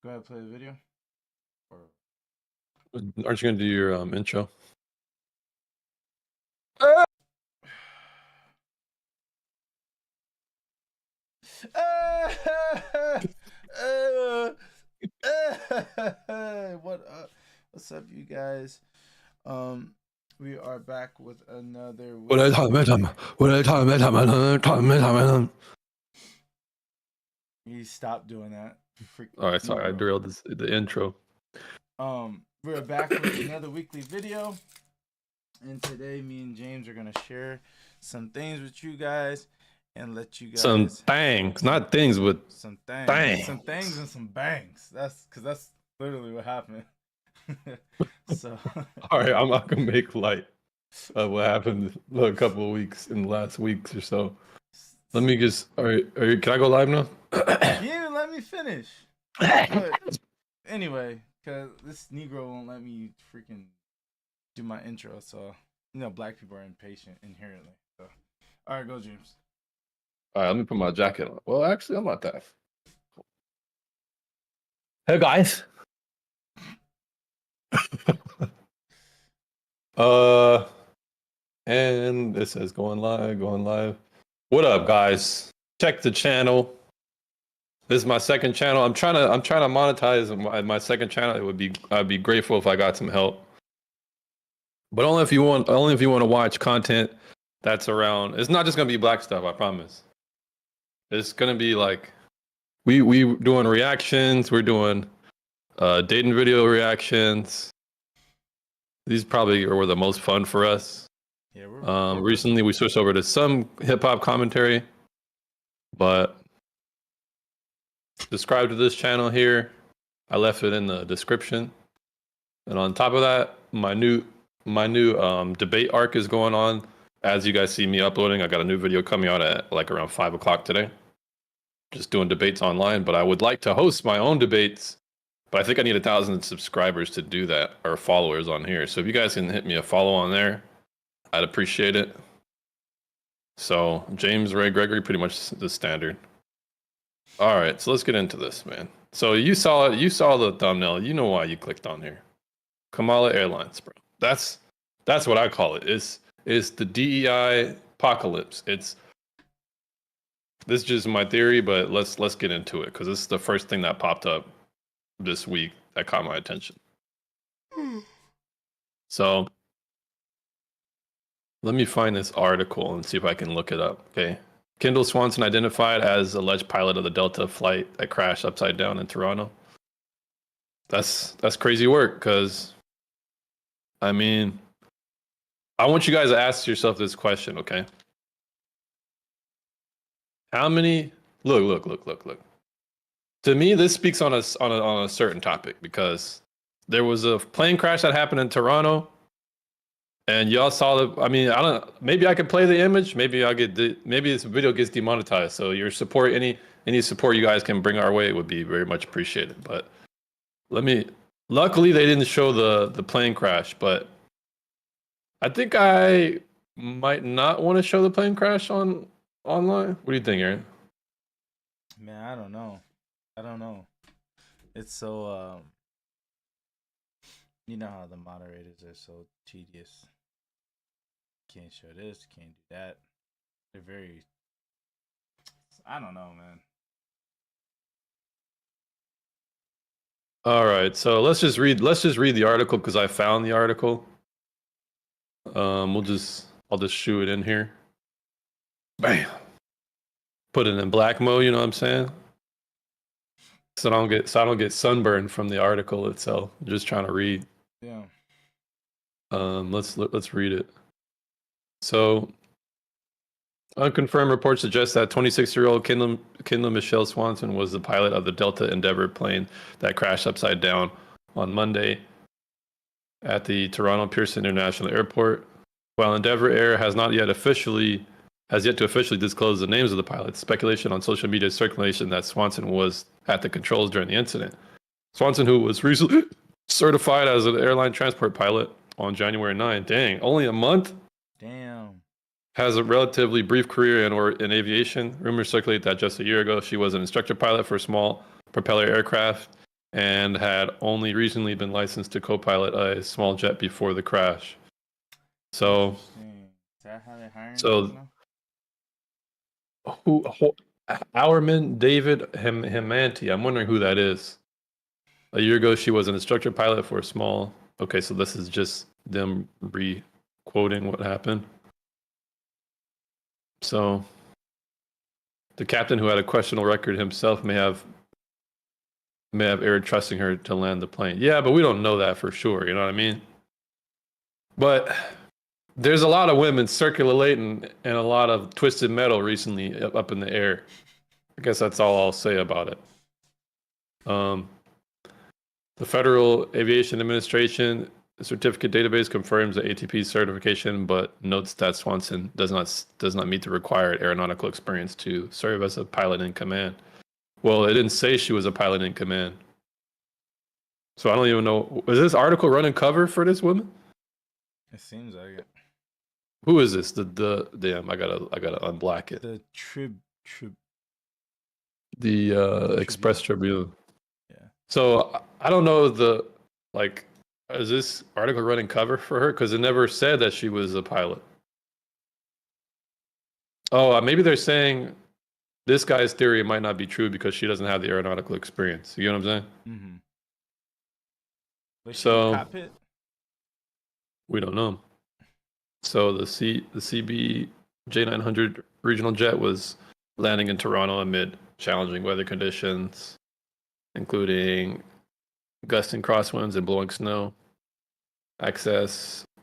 Go ahead, play the video. Or... Aren't you gonna do your intro? What's up, you guys? We are back with another. You stop doing that. All right, sorry, I derailed the intro. We're back with another weekly video, and today me and James are gonna share some things with you guys and let you guys some things, not things, but some things and some bangs. That's literally what happened. So, all right, I'm not gonna make light of what happened a couple of weeks in the last weeks or so. Let me just. All right, can I go live now? You even let me finish. But anyway, because this Negro won't let me freaking do my intro, so black people are impatient inherently. So, all right, go, James. All right, let me put my jacket on. Well, actually, I'm not that. Hey guys. And it says going live. What up, guys? Check the channel. This is my second channel. I'm trying to monetize my second channel. I'd be grateful if I got some help. But only if you want to watch content that's around. It's not just gonna be black stuff, I promise. It's gonna be like we doing reactions, we're doing dating video reactions. These probably were the most fun for us. Yeah, recently we switched over to some hip hop commentary, but subscribe to this channel here. I left it in the description. And on top of that, my new debate arc is going on. As you guys see me uploading, I got a new video coming out at like around 5 o'clock today. Just doing debates online, but I would like to host my own debates. But I think I need 1,000 subscribers to do that, or followers on here. So if you guys can hit me a follow on there, I'd appreciate it. So James Ray Gregory, pretty much the standard. All right, so let's get into this, man. So you saw the thumbnail. You know why you clicked on here. Kamala Airlines, bro. That's what I call it. It's the DEI apocalypse. This is just my theory, but let's get into it because this is the first thing that popped up this week that caught my attention. So let me find this article and see if I can look it up. Okay. Kendall Swanson identified as alleged pilot of the Delta flight that crashed upside down in Toronto. That's crazy work because, I mean, I want you guys to ask yourself this question, okay? How many? Look. To me, this speaks on a certain topic because there was a plane crash that happened in Toronto, and y'all saw the. I mean, I don't. Maybe I could play the image. Maybe maybe this video gets demonetized. So your support, any support you guys can bring our way would be very much appreciated. But luckily, they didn't show the plane crash, but I think I might not want to show the plane crash online. What do you think, Aaron? Man, I don't know. It's so you know how the moderators are so tedious. Can't show this, can't do that. They're very, I don't know, man. All right, so let's just read the article because I found the article. I'll just shoot it in here. Bam. Put it in black mode, you know what I'm saying? So I don't get sunburned from the article itself. I'm just trying to read. Yeah. Let's read it. So, unconfirmed reports suggest that 26-year-old Kendall Michelle Swanson was the pilot of the Delta Endeavour plane that crashed upside down on Monday at the Toronto Pearson International Airport. While Endeavour Air has yet to officially disclose the names of the pilots, speculation on social media circulation that Swanson was at the controls during the incident. Swanson, who was recently certified as an airline transport pilot on January 9. Dang, only a month? Damn. Has a relatively brief career in aviation. Rumors circulate that just a year ago she was an instructor pilot for a small propeller aircraft and had only recently been licensed to co-pilot a small jet before the crash. So, is that how they're hiring? So, Hourman David Hemanti. I'm wondering who that is. A year ago, she was an instructor pilot for a small. Okay, so this is just them re-quoting what happened. So, the captain, who had a questionable record himself, may have erred trusting her to land the plane. Yeah, but we don't know that for sure. You know what I mean? But there's a lot of women circulating and a lot of twisted metal recently up in the air. I guess that's all I'll say about it. The Federal Aviation Administration certificate database confirms the ATP certification, but notes that Swanson does not meet the required aeronautical experience to serve as a pilot in command. Well, it didn't say she was a pilot in command. So I don't even know. Was this article running cover for this woman? It seems like it. Who is this? The damn, I gotta unblack it. The Express Tribune. Yeah. So I don't know is this article running cover for her? Because it never said that she was a pilot. Oh, maybe they're saying this guy's theory might not be true because she doesn't have the aeronautical experience. You know what I'm saying? Mm-hmm. Was she So in the cockpit? We don't know. So the CB J900 regional jet was landing in Toronto amid challenging weather conditions, including gusting crosswinds and blowing snow.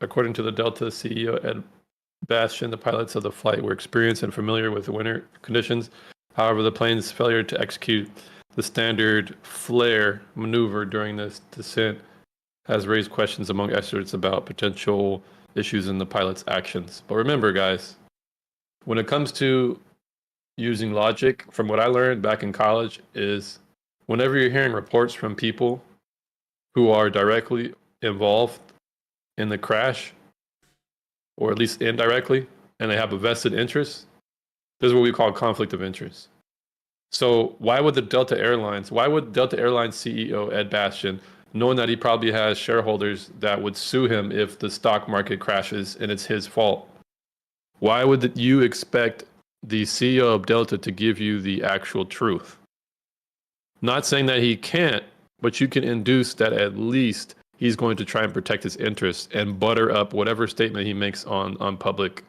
According to the Delta CEO Ed Bastian, the pilots of the flight were experienced and familiar with the winter conditions. However, the plane's failure to execute the standard flare maneuver during this descent has raised questions among experts about potential issues in the pilot's actions. But remember, guys, when it comes to using logic, from what I learned back in college, is whenever you're hearing reports from people who are directly involved in the crash, or at least indirectly, and they have a vested interest, this is what we call conflict of interest. So why would Delta Airlines CEO Ed Bastian, knowing that he probably has shareholders that would sue him if the stock market crashes and it's his fault, why would you expect the CEO of Delta to give you the actual truth? Not saying that he can't, but you can induce that at least he's going to try and protect his interests and butter up whatever statement he makes on a public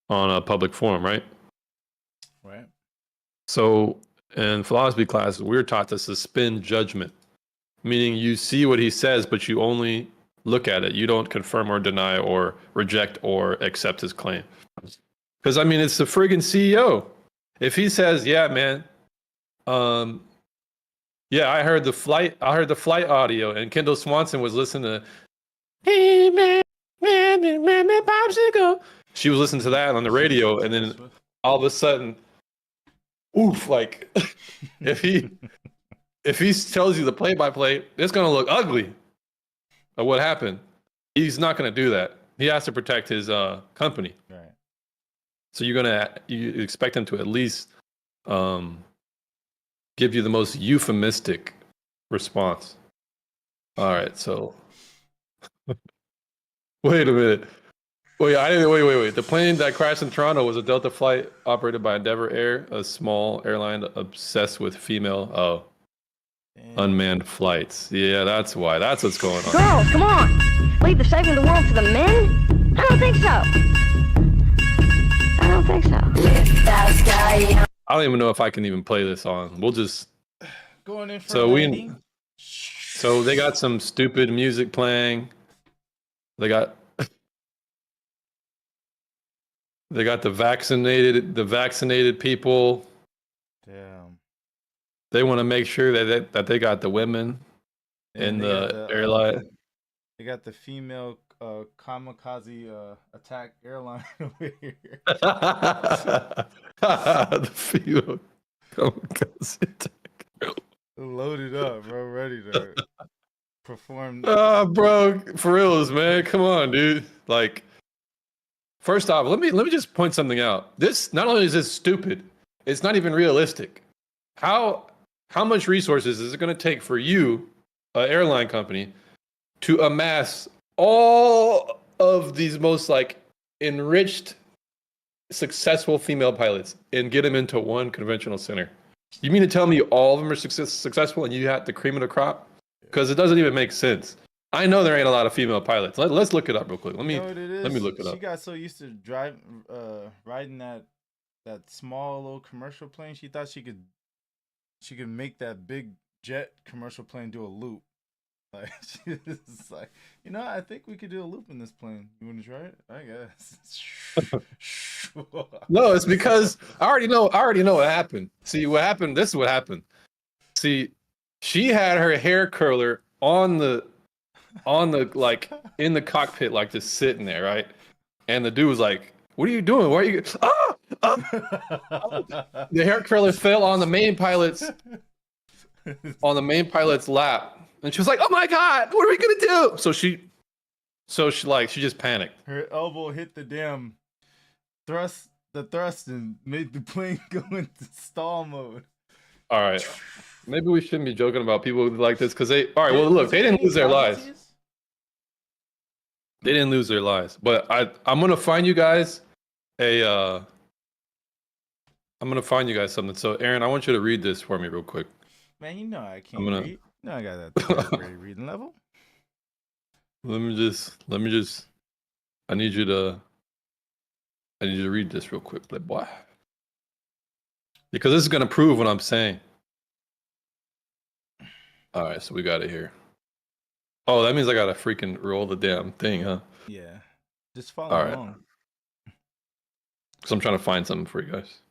forum, right? Right. So in philosophy class, we're taught to suspend judgment, meaning you see what he says, but you only look at it. You don't confirm or deny or reject or accept his claim. Because I mean, it's the friggin' CEO. If he says, "Yeah, man, yeah, I heard the flight audio," and Kendall Swanson was listening to, "Hey man, popsicle." She was listening to that on the radio, and then all of a sudden, oof! Like, if he tells you the play-by-play, it's gonna look ugly. Of what happened? He's not gonna do that. He has to protect his company. Right. So you expect him to at least give you the most euphemistic response. All right, so wait a minute. Wait. The plane that crashed in Toronto was a Delta flight operated by Endeavour Air, a small airline obsessed with female unmanned flights. Yeah, that's why. That's what's going on. Girls, come on. Leave the saving the world to the men? I don't think so. I don't even know if I can even play this on. We'll just going in for So they got some stupid music playing. They got the vaccinated people. Damn. They want to make sure that they got the women in the airline. They got the female kamikaze attack airline over here. The female kamikaze attack. Loaded up, bro, ready to perform. Bro, for reals, man. Come on, dude. Like, first off, let me just point something out. This not only is this stupid, it's not even realistic. How how much resources is it going to take for you, an airline company, to amass all of these most like enriched, successful female pilots and get them into one conventional center? You mean to tell me all of them are successful and you have the cream of the crop? Because it doesn't even make sense. I know there ain't a lot of female pilots. Let's look it up real quick. Let me look it up. She got so used to riding that small little commercial plane. She thought she could make that big jet commercial plane do a loop. Like she was like, I think we could do a loop in this plane. You want to try it? I guess. No, it's because I already know what happened. See what happened? This is what happened. See, she had her hair curler on the like in the cockpit, like just sitting there, right? And the dude was like, "What are you doing? Why are you?" The hair curler fell on the main pilot's lap, and she was like, "Oh my god, what are we gonna do?" So she just panicked. Her elbow hit the damn thrust and made the plane go into stall mode. All right. Maybe we shouldn't be joking about people like this because they didn't lose their lives. They didn't lose their lives. But I'm gonna find you guys something. So Aaron, I want you to read this for me real quick. Man, I can't read. I got that great reading level. Let me just I need you to read this real quick, boy. Because this is gonna prove what I'm saying. All right, so we got it here. Oh, that means I gotta freaking roll the damn thing, huh? Yeah. Just follow along. So I'm trying to find something for you guys.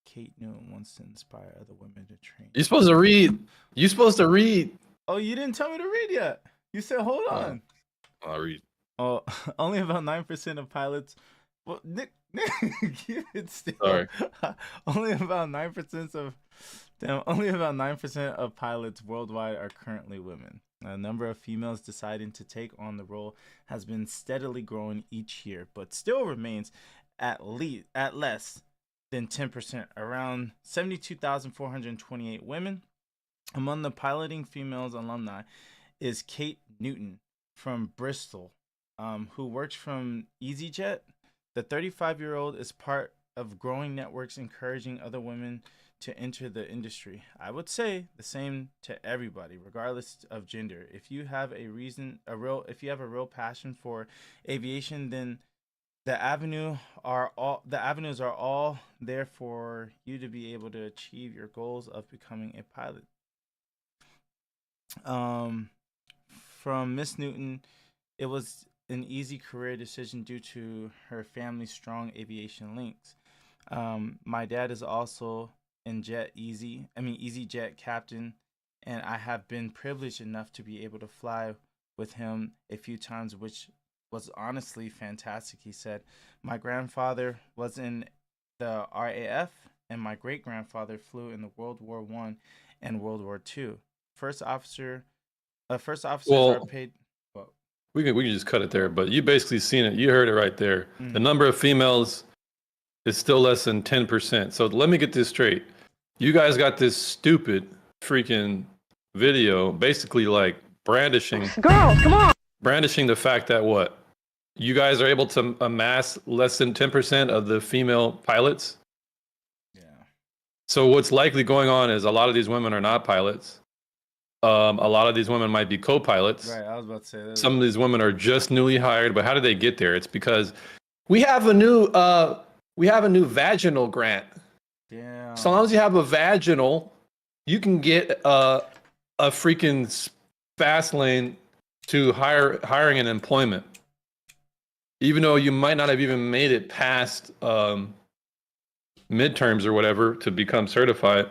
Kate Newton wants to inspire other women to train. You're supposed to read. Oh, you didn't tell me to read yet. You said hold on. I'll read. Oh, only about 9% of pilots. Well, Nick, give it still. Sorry. Only about 9% of pilots worldwide are currently women. The number of females deciding to take on the role has been steadily growing each year, but still remains at less than 10%, around 72,428 women. Among the piloting females alumni is Kate Newton from Bristol, who works from EasyJet. The 35-year-old is part of growing networks encouraging other women to enter the industry. I would say the same to everybody, regardless of gender. If you have a real passion for aviation, then the avenues are all there for you to be able to achieve your goals of becoming a pilot. From Miss Newton, it was an easy career decision due to her family's strong aviation links. My dad is also EasyJet captain, and I have been privileged enough to be able to fly with him a few times, which was honestly fantastic. He said, my grandfather was in the RAF, and my great-grandfather flew in the World War I and World War II. First officers are paid. Well, we can just cut it there, but you basically seen it. You heard it right there. Mm-hmm. The number of females is still less than 10%. So let me get this straight. You guys got this stupid freaking video, basically like brandishing. Girls, come on. Brandishing the fact that what? You guys are able to amass less than 10% of the female pilots? Yeah. So what's likely going on is a lot of these women are not pilots. A lot of these women might be co-pilots. Right, I was about to say that. Some of these women are just newly hired, but how did they get there? It's because we have a new vaginal grant. Yeah. So long as you have a vaginal, you can get a freaking fast lane to hiring and employment. Even though you might not have even made it past midterms or whatever to become certified.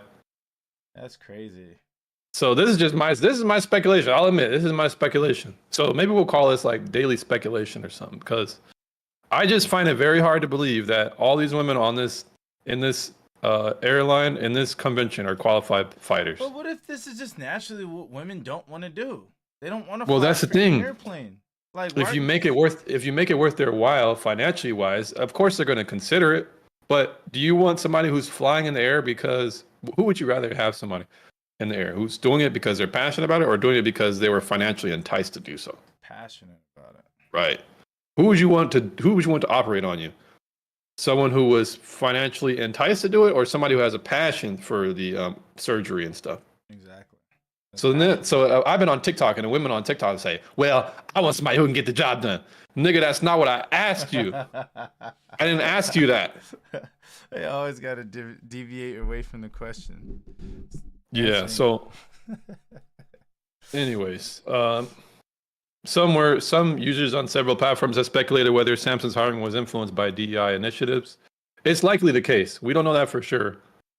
That's crazy. So this is my speculation. I'll admit, this is my speculation. So maybe we'll call this like daily speculation or something, because I just find it very hard to believe that all these women in this airline, in this convention, are qualified fighters. But what if this is just naturally what women don't want to do? They don't want to fly that's the thing. Airplane. Like, if you make it worth their while financially wise, of course they're going to consider it. But do you want somebody who's flying in the air because who would you rather have somebody in the air who's doing it because they're passionate about it or doing it because they were financially enticed to do so? Passionate about it. Right. Who would you want to operate on you? Someone who was financially enticed to do it, or somebody who has a passion for the surgery and stuff? Exactly. So I've been on TikTok, and the women on TikTok say, "Well, I want somebody who can get the job done." Nigga, that's not what I asked you. I didn't ask you that. They always got to deviate away from the question. Yeah. So, anyways, some users on several platforms have speculated whether Samsung's hiring was influenced by DEI initiatives. It's likely the case. We don't know that for sure.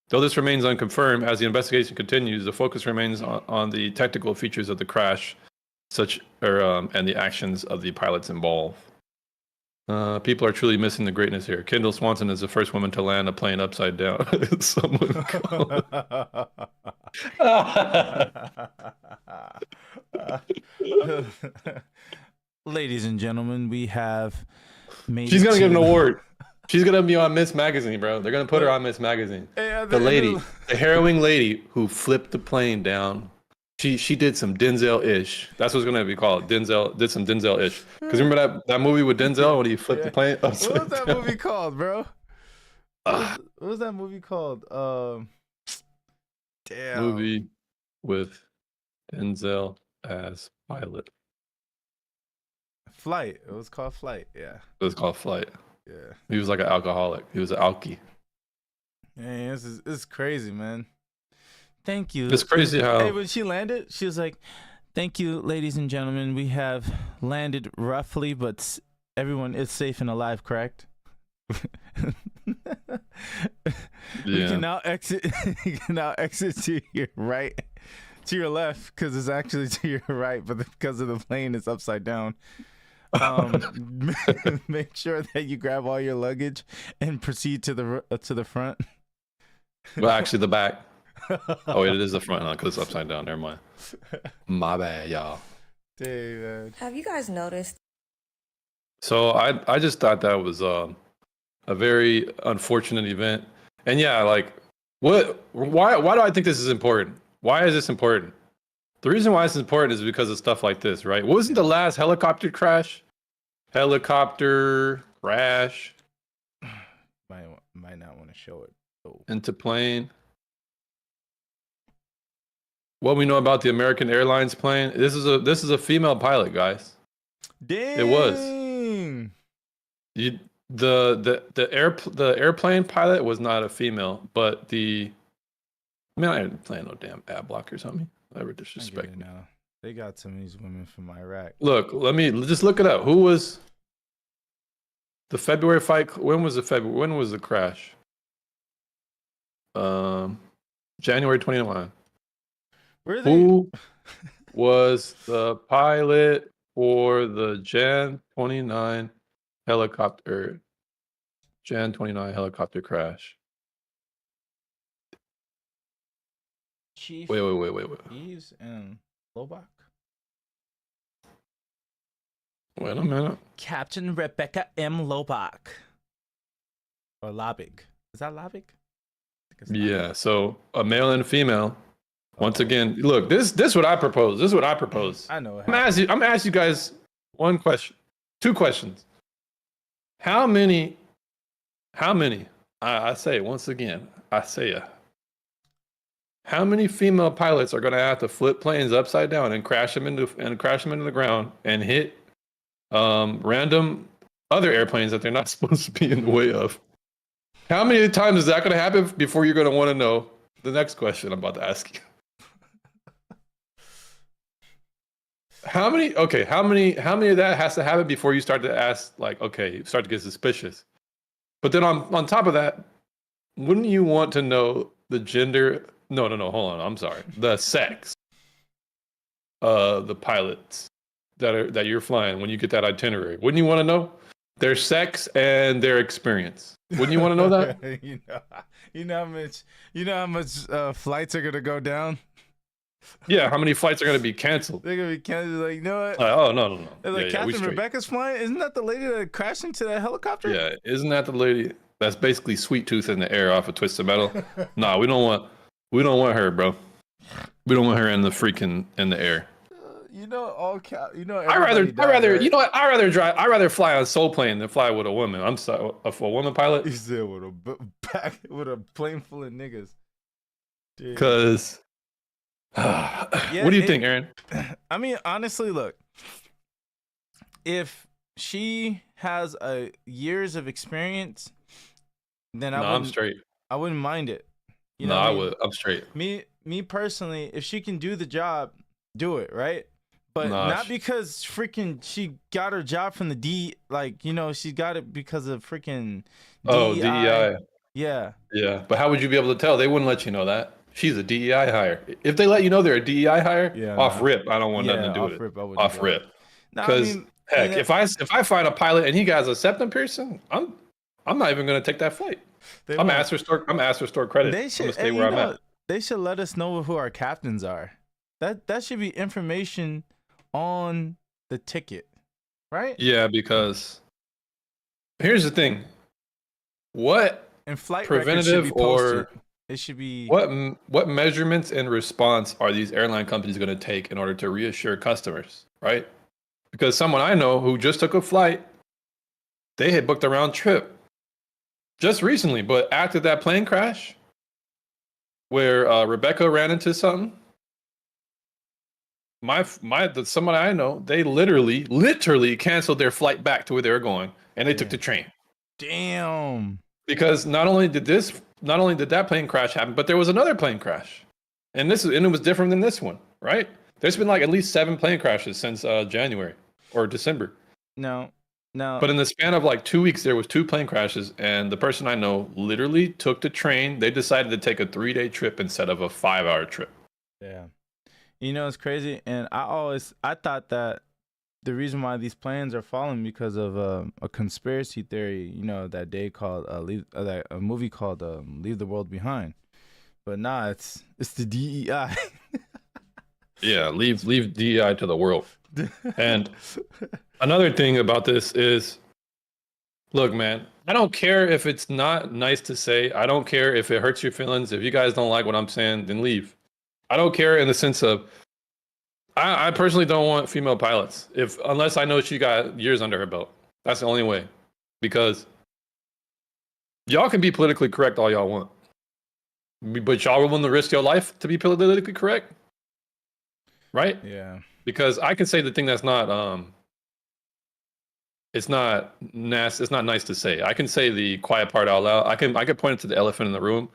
Though this remains unconfirmed, as the investigation continues, the focus remains on the technical features of the crash, and the actions of the pilots involved. People are truly missing the greatness here. Kendall Swanson is the first woman to land a plane upside down. Someone called. Ladies and gentlemen, we have made. She's gonna get an award. She's gonna be on Miss Magazine, bro. They're gonna put her on Miss Magazine. The harrowing lady who flipped the plane down. She did some Denzel-ish. That's what's gonna be called. Denzel did some Denzel-ish. Because remember that movie with Denzel when he flipped the plane? What was that movie called, bro? What was that movie called? Damn. Movie with Denzel as pilot. Flight. It was called Flight. Yeah. It was called Flight. Yeah. He was like an alcoholic. He was an alkie. Man, this is crazy, man. Thank you. It's crazy how. Hey, when she landed, she was like, "Thank you, ladies and gentlemen. We have landed roughly, but everyone is safe and alive, correct?" You can now exit. You can now exit to your right, to your left, because it's actually to your right, but because of the plane, it's upside down. Make sure that you grab all your luggage and proceed to the front. Well, actually, the back. Oh wait, it is the front because it's upside down. Never mind. My bad, y'all. Dang, man. Have you guys noticed? So I just thought that was a very unfortunate event. And yeah, like why do I think this is important? Why is this important? The reason why this is important is because of stuff like this, right? Wasn't the last helicopter crash? Helicopter crash. Might not want to show it. Oh. Into plane. What we know about the American Airlines plane? This is a female pilot, guys. Dang. It was. The airplane pilot was not a female, but I didn't plan no damn ad block or something. Never disrespect me. Now. They got some of these women from Iraq. Look, let me just look it up. Who was the February fight? When was the crash? January 21. Who was the pilot for the Jan 29 helicopter crash? Chief. Wait. Eves and Lobach. Wait a minute. Captain Rebecca M. Lobach. Or Lobick. Is that Lobick? Yeah. So a male and a female. Once again, look. This is what I propose. I know. I'm gonna ask you guys one question, two questions. How many? I say it once again. How many female pilots are going to have to flip planes upside down and crash them into the ground and hit random other airplanes that they're not supposed to be in the way of? How many times is that going to happen before you're going to want to know the next question I'm about to ask you? How many of that has to happen before you start to ask, like, okay, you start to get suspicious? But then on top of that, wouldn't you want to know the gender? No, hold on. I'm sorry. The sex. The pilots that you're flying when you get that itinerary. Wouldn't you want to know their sex and their experience? Wouldn't you want to know that? you know how much flights are gonna go down. Yeah, how many flights are going to be canceled? They're going to be canceled. Like, you know what? Oh, no. Like, Captain Rebecca's flying. Isn't that the lady that crashed into that helicopter? Yeah, isn't that the lady That's basically Sweet Tooth in the air off of Twisted Metal. Nah, we don't want her, bro. We don't want her in the air. You know, I rather, you know what? I rather fly on Soul Plane than fly with a woman. I'm sorry, for a woman pilot. You said with a plane full of niggas. Because, what do you think, Aaron? I mean, honestly, look, if she has years of experience, then I'm straight. I wouldn't mind it. You know, I would. I'm straight. Me personally, if she can do the job, do it, right? But not because freaking she got her job from the she got it because of freaking DEI. Oh, DEI. Yeah. Yeah. But how would you be able to tell? They wouldn't let you know that. She's a DEI hire. If they let you know they're a DEI hire, rip, I don't want nothing to do with it. Off rip. Because heck, if I find a pilot and he has a septum piercing, I'm not even gonna take that flight. I'm asked for store credit. They should, I'm gonna stay where I'm at. They should let us know who our captains are. That should be information on the ticket, right? Yeah, because here's the thing: what in flight preventative or it should be what measurements and response are these airline companies going to take in order to reassure customers, right? Because someone I know who just took a flight, they had booked a round trip just recently, but after that plane crash, where Rebecca ran into something. Someone I know, they literally canceled their flight back to where they were going, and they took the train. Damn. Because not only did that plane crash happen, but there was another plane crash, and it was different than this one, right? There's been like at least 7 plane crashes since January or December. No. But in the span of like 2 weeks, there was 2 plane crashes, and the person I know literally took the train. They decided to take a 3-day trip instead of a 5-hour trip. Yeah. You know, it's crazy, and I thought that the reason why these planes are falling because of a conspiracy theory, you know, that they called a movie called Leave the World Behind, but nah, it's the DEI. Yeah, leave DEI to the world. And another thing about this is, look, man, I don't care if it's not nice to say. I don't care if it hurts your feelings. If you guys don't like what I'm saying, then leave. I don't care in the sense of, I personally don't want female pilots unless I know she got years under her belt. That's the only way, because y'all can be politically correct all y'all want, but y'all are willing to risk your life to be politically correct, right? Yeah. Because I can say the thing that's not it's not nasty. It's not nice to say. I can say the quiet part out loud. I can point it to the elephant in the room,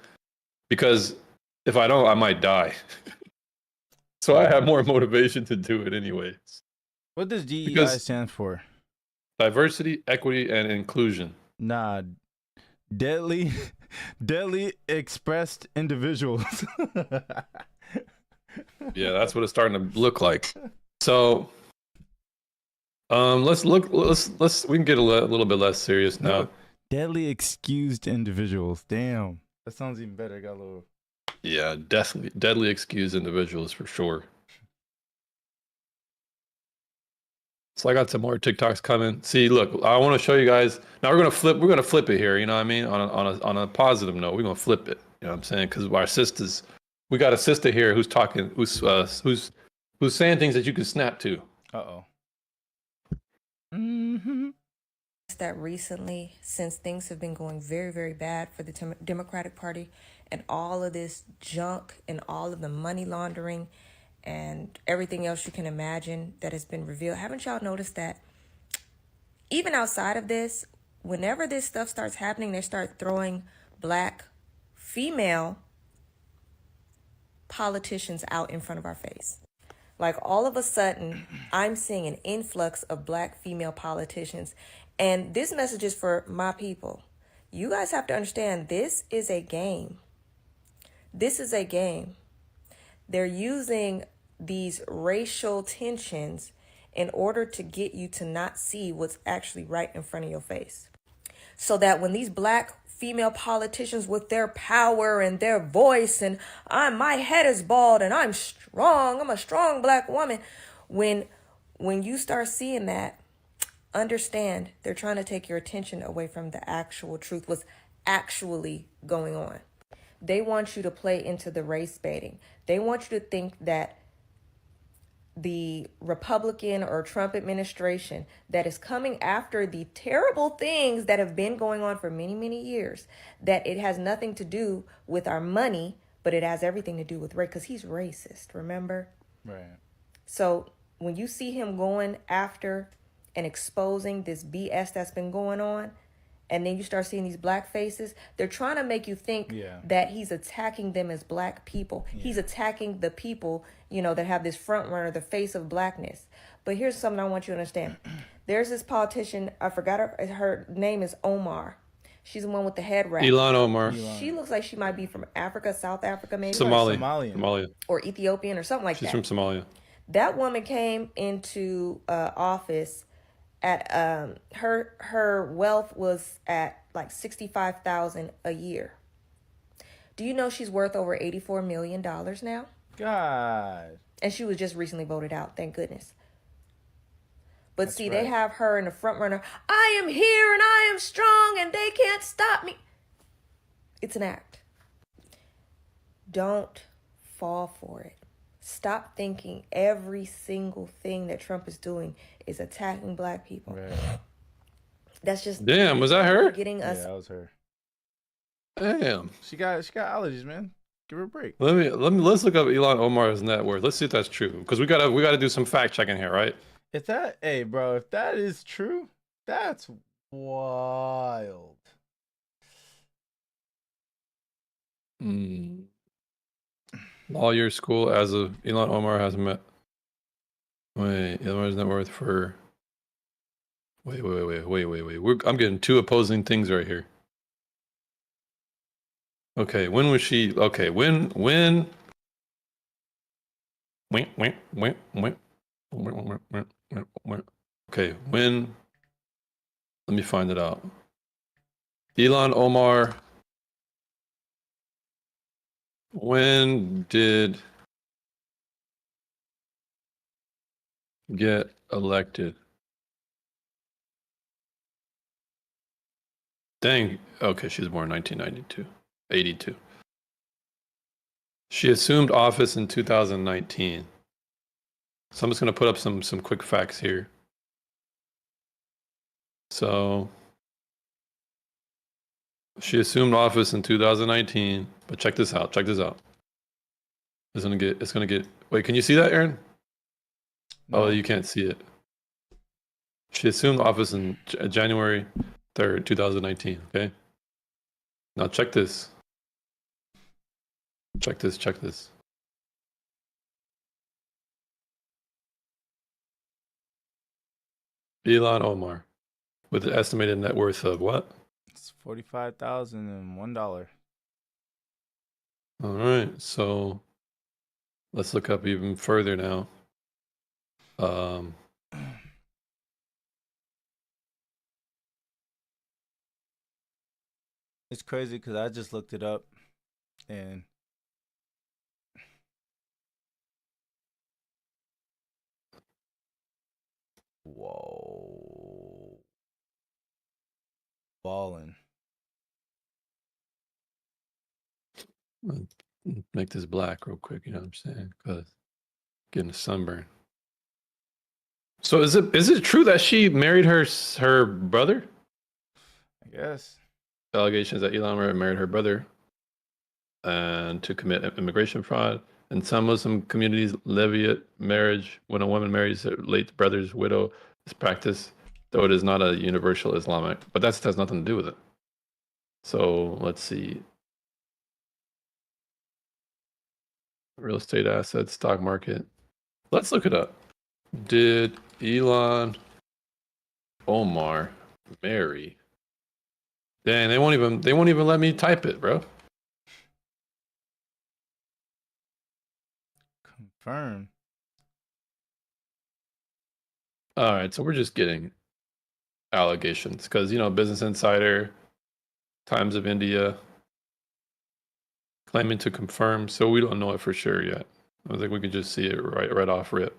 because if I don't, I might die. So I have more motivation to do it anyways. What does DEI stand for? Diversity, equity, and inclusion. Nah, deadly expressed individuals. Yeah, that's what it's starting to look like. So, we can get a little bit less serious now. No, deadly excused individuals. Damn, that sounds even better. Got a little. Yeah, deadly excused individuals for sure. So I got some more TikToks coming. See, look, I want to show you guys. Now we're gonna flip it here. You know what I mean? On a positive note, we're gonna flip it. You know what I'm saying? Because our sisters, we got a sister here who's talking, who's saying things that you can snap to. Uh-oh. Mm-hmm. That recently, since things have been going very, very bad for the Democratic Party, and all of this junk and all of the money laundering and everything else you can imagine that has been revealed, haven't y'all noticed that even outside of this, whenever this stuff starts happening, they start throwing black female politicians out in front of our face? Like, all of a sudden, I'm seeing an influx of black female politicians. And this message is for my people. You guys have to understand, this is a game. This is a game. They're using these racial tensions in order to get you to not see what's actually right in front of your face. So that when these black female politicians with their power and their voice and my head is bald and I'm strong, I'm a strong black woman. When you start seeing that, understand they're trying to take your attention away from the actual truth, what's actually going on. They want you to play into the race baiting. They want you to think that the Republican or Trump administration that is coming after the terrible things that have been going on for many, many years, that it has nothing to do with our money, but it has everything to do with race, because he's racist, remember? Right. So when you see him going after and exposing this BS that's been going on, and then you start seeing these black faces, they're trying to make you think that he's attacking them as black people. He's attacking the people, you know, that have this front runner, the face of blackness. But here's something I want you to understand. There's this politician, I forgot her name is Omar. She's the one with the head wrap. Ilhan Omar. She looks like she might be from Africa, South Africa, maybe. Somalia. Or Ethiopian or something like that. She's from Somalia. That woman came into office at her wealth was at like $65,000 a year. Do you know she's worth over $84 million now? God. And she was just recently voted out, thank goodness. But see, they have her in the front runner. I am here and I am strong and they can't stop me. It's an act. Don't fall for it. Stop thinking every single thing that Trump is doing is attacking black people. Right. That's just Damn, was that her? Getting us. Yeah, that was her. Damn. She got allergies, man. Give her a break. Let's look up Ilhan Omar's net worth. Let's see if that's true. Because we gotta do some fact checking here, right? If that is true, that's wild. Lawyer school as of Ilhan Omar has met. Wait, Ilhan's net worth for. Wait. I'm getting two opposing things right here. Okay, when was she? Okay, when? Okay, when? Let me find it out. Ilhan Omar. When did get elected? Dang. Okay, she was born in 1992. 82. She assumed office in 2019. So I'm just going to put up some quick facts here. So she assumed office in 2019, but check this out. It's gonna get. Wait, can you see that, Aaron? No. Oh, you can't see it. She assumed office in January 3rd, 2019. Okay. Now check this. Check this. Ilhan Omar, with an estimated net worth of what? It's $45,001. All right, so let's look up even further now. It's crazy because I just looked it up, and whoa, balling. Make this black real quick, you know what I'm saying? Because getting a sunburn. So is it true that she married her brother? I guess. Allegations that Ilhan married her brother and to commit immigration fraud. In some Muslim communities, levirate marriage, when a woman marries her late brother's widow, is practiced, though it is not a universal Islamic. But that has nothing to do with it. So let's see. Real estate assets, stock market. Let's look it up. Did Ilhan Omar marry? Dang, they won't even let me type it, bro. Confirm. All right, so we're just getting allegations because Business Insider, Times of India, claiming to confirm. So we don't know it for sure yet. I think we can just see it right off rip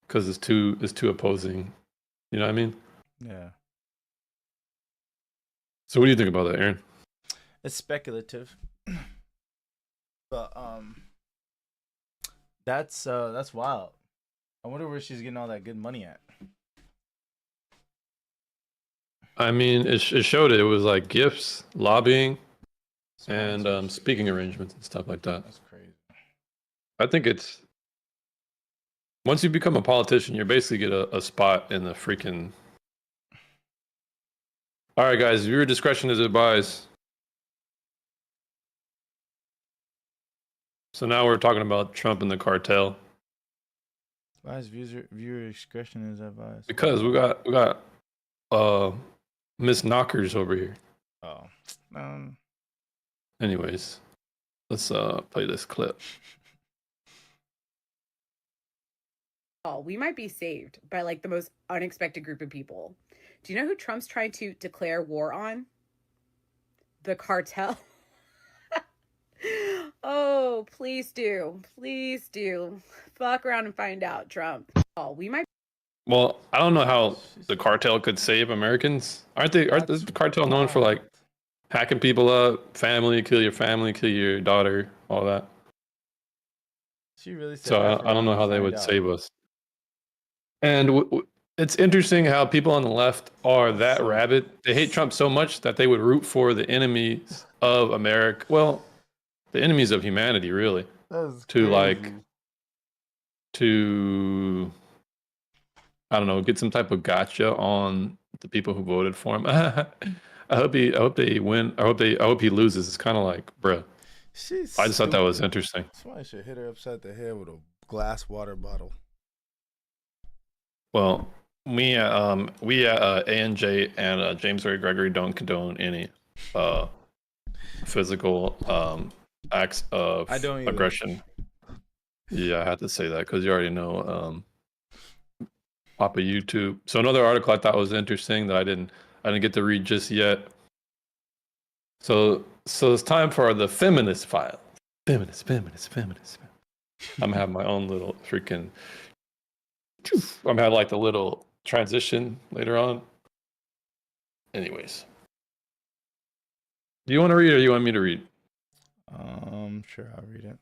because it's too opposing. You know what I mean? Yeah. So what do you think about that, Aaron? It's speculative, but that's wild. I wonder where she's getting all that good money at. I mean, it showed it was like gifts, lobbying, and speaking arrangements and stuff like that. That's crazy. I think it's once you become a politician, you basically get a spot in the freaking. All right, guys, viewer discretion is advised. So now we're talking about Trump and the cartel Why is viewer discretion is advised? because we got Miss Knockers over here. Oh, Anyways, let's play this clip. Oh, we might be saved by like the most unexpected group of people. Do you know who Trump's trying to declare war on? The cartel. Oh, please do. Please do. Fuck around and find out, Trump. Oh, we might. Well, I don't know how the cartel could save Americans. Aren't the cartel known for like hacking people up, kill your daughter, all that? She really said So that I don't know how they find would out. save us. And it's interesting how people on the left are that rabid. They hate Trump so much that they would root for the enemies of America. Well, the enemies of humanity, really. That's To crazy. to I don't know, get some type of gotcha on the people who voted for him. I hope they win. I hope he loses. It's kind of like, bruh. She's I just thought that was stupid. interesting. Somebody should hit her upside the head with a glass water bottle. Well, we at ANJ and James Ray Gregory don't condone any physical acts of I don't either. aggression. Yeah, I had to say that because you already know Papa YouTube. So another article I thought was interesting that I didn't get to read just yet. So it's time for the feminist file. Feminist. I'm gonna have my own little freaking. I'm gonna have like the little transition later on. Anyways, do you want to read or you want me to read? Sure, I'll read it.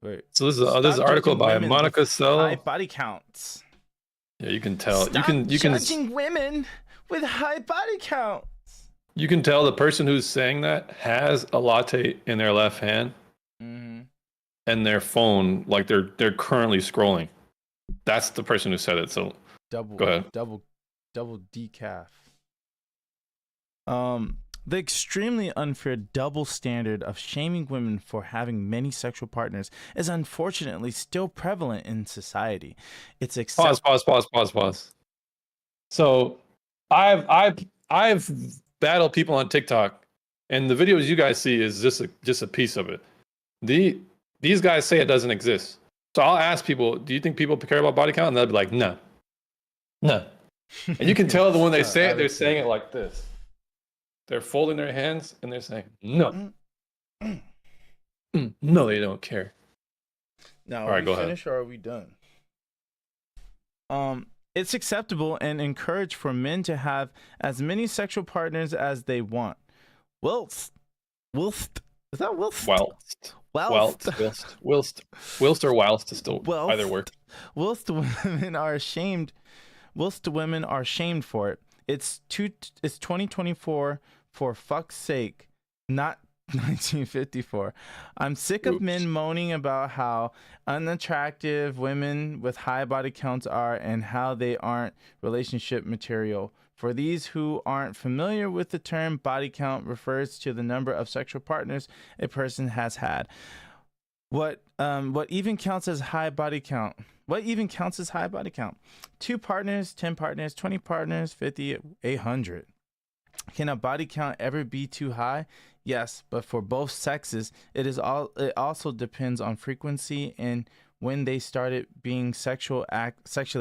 Wait. So this is Stop this article judging by women Monica with Sell. high body counts. Yeah, you can tell. Stop you can judging women with high body counts. you can tell the person who's saying that has a latte in their left hand Mm-hmm. and their phone, like they're currently scrolling. That's the person who said it. So Double. Go ahead. Double decaf. The extremely unfair double standard of shaming women for having many sexual partners is unfortunately still prevalent in society. It's pause. So I've battled people on TikTok, and the videos you guys see is just a piece of it. These guys say it doesn't exist. So I'll ask people, do you think people care about body count? And they'll be like, no. And you can tell that when they say it, they're saying it like this. They're folding their hands and they're saying, no. No, they don't care. Now, All are right, we go ahead. finished or are we done? It's acceptable and encouraged for men to have as many sexual partners as they want. Whilst is that whilst? Whilst or whilst is still either work. Whilst women are shamed for it. It's 2024 for fuck's sake, not 1954. I'm sick of men moaning about how unattractive women with high body counts are and how they aren't relationship material. For these who aren't familiar with the term, body count refers to the number of sexual partners a person has had. What even counts as high body count? What even counts as high body count? 2 partners, 10 partners, 20 partners, 50, 800. Can a body count ever be too high? Yes, but for both sexes, it also depends on frequency and when they started being sexually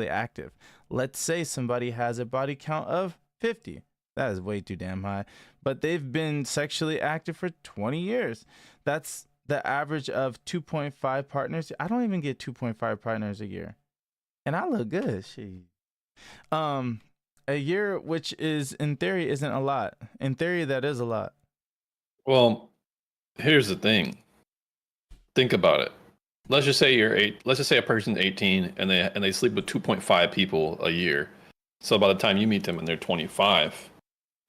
active. Let's say somebody has a body count of 50. That is way too damn high. But they've been sexually active for 20 years. That's the average of 2.5 partners. I don't even get 2.5 partners a year. And I look good. Shit. A year, which is in theory isn't a lot. In theory, that is a lot. Well, here's the thing. Think about it. Let's just say let's just say a person's 18 and they sleep with 2.5 people a year. So by the time you meet them and they're 25,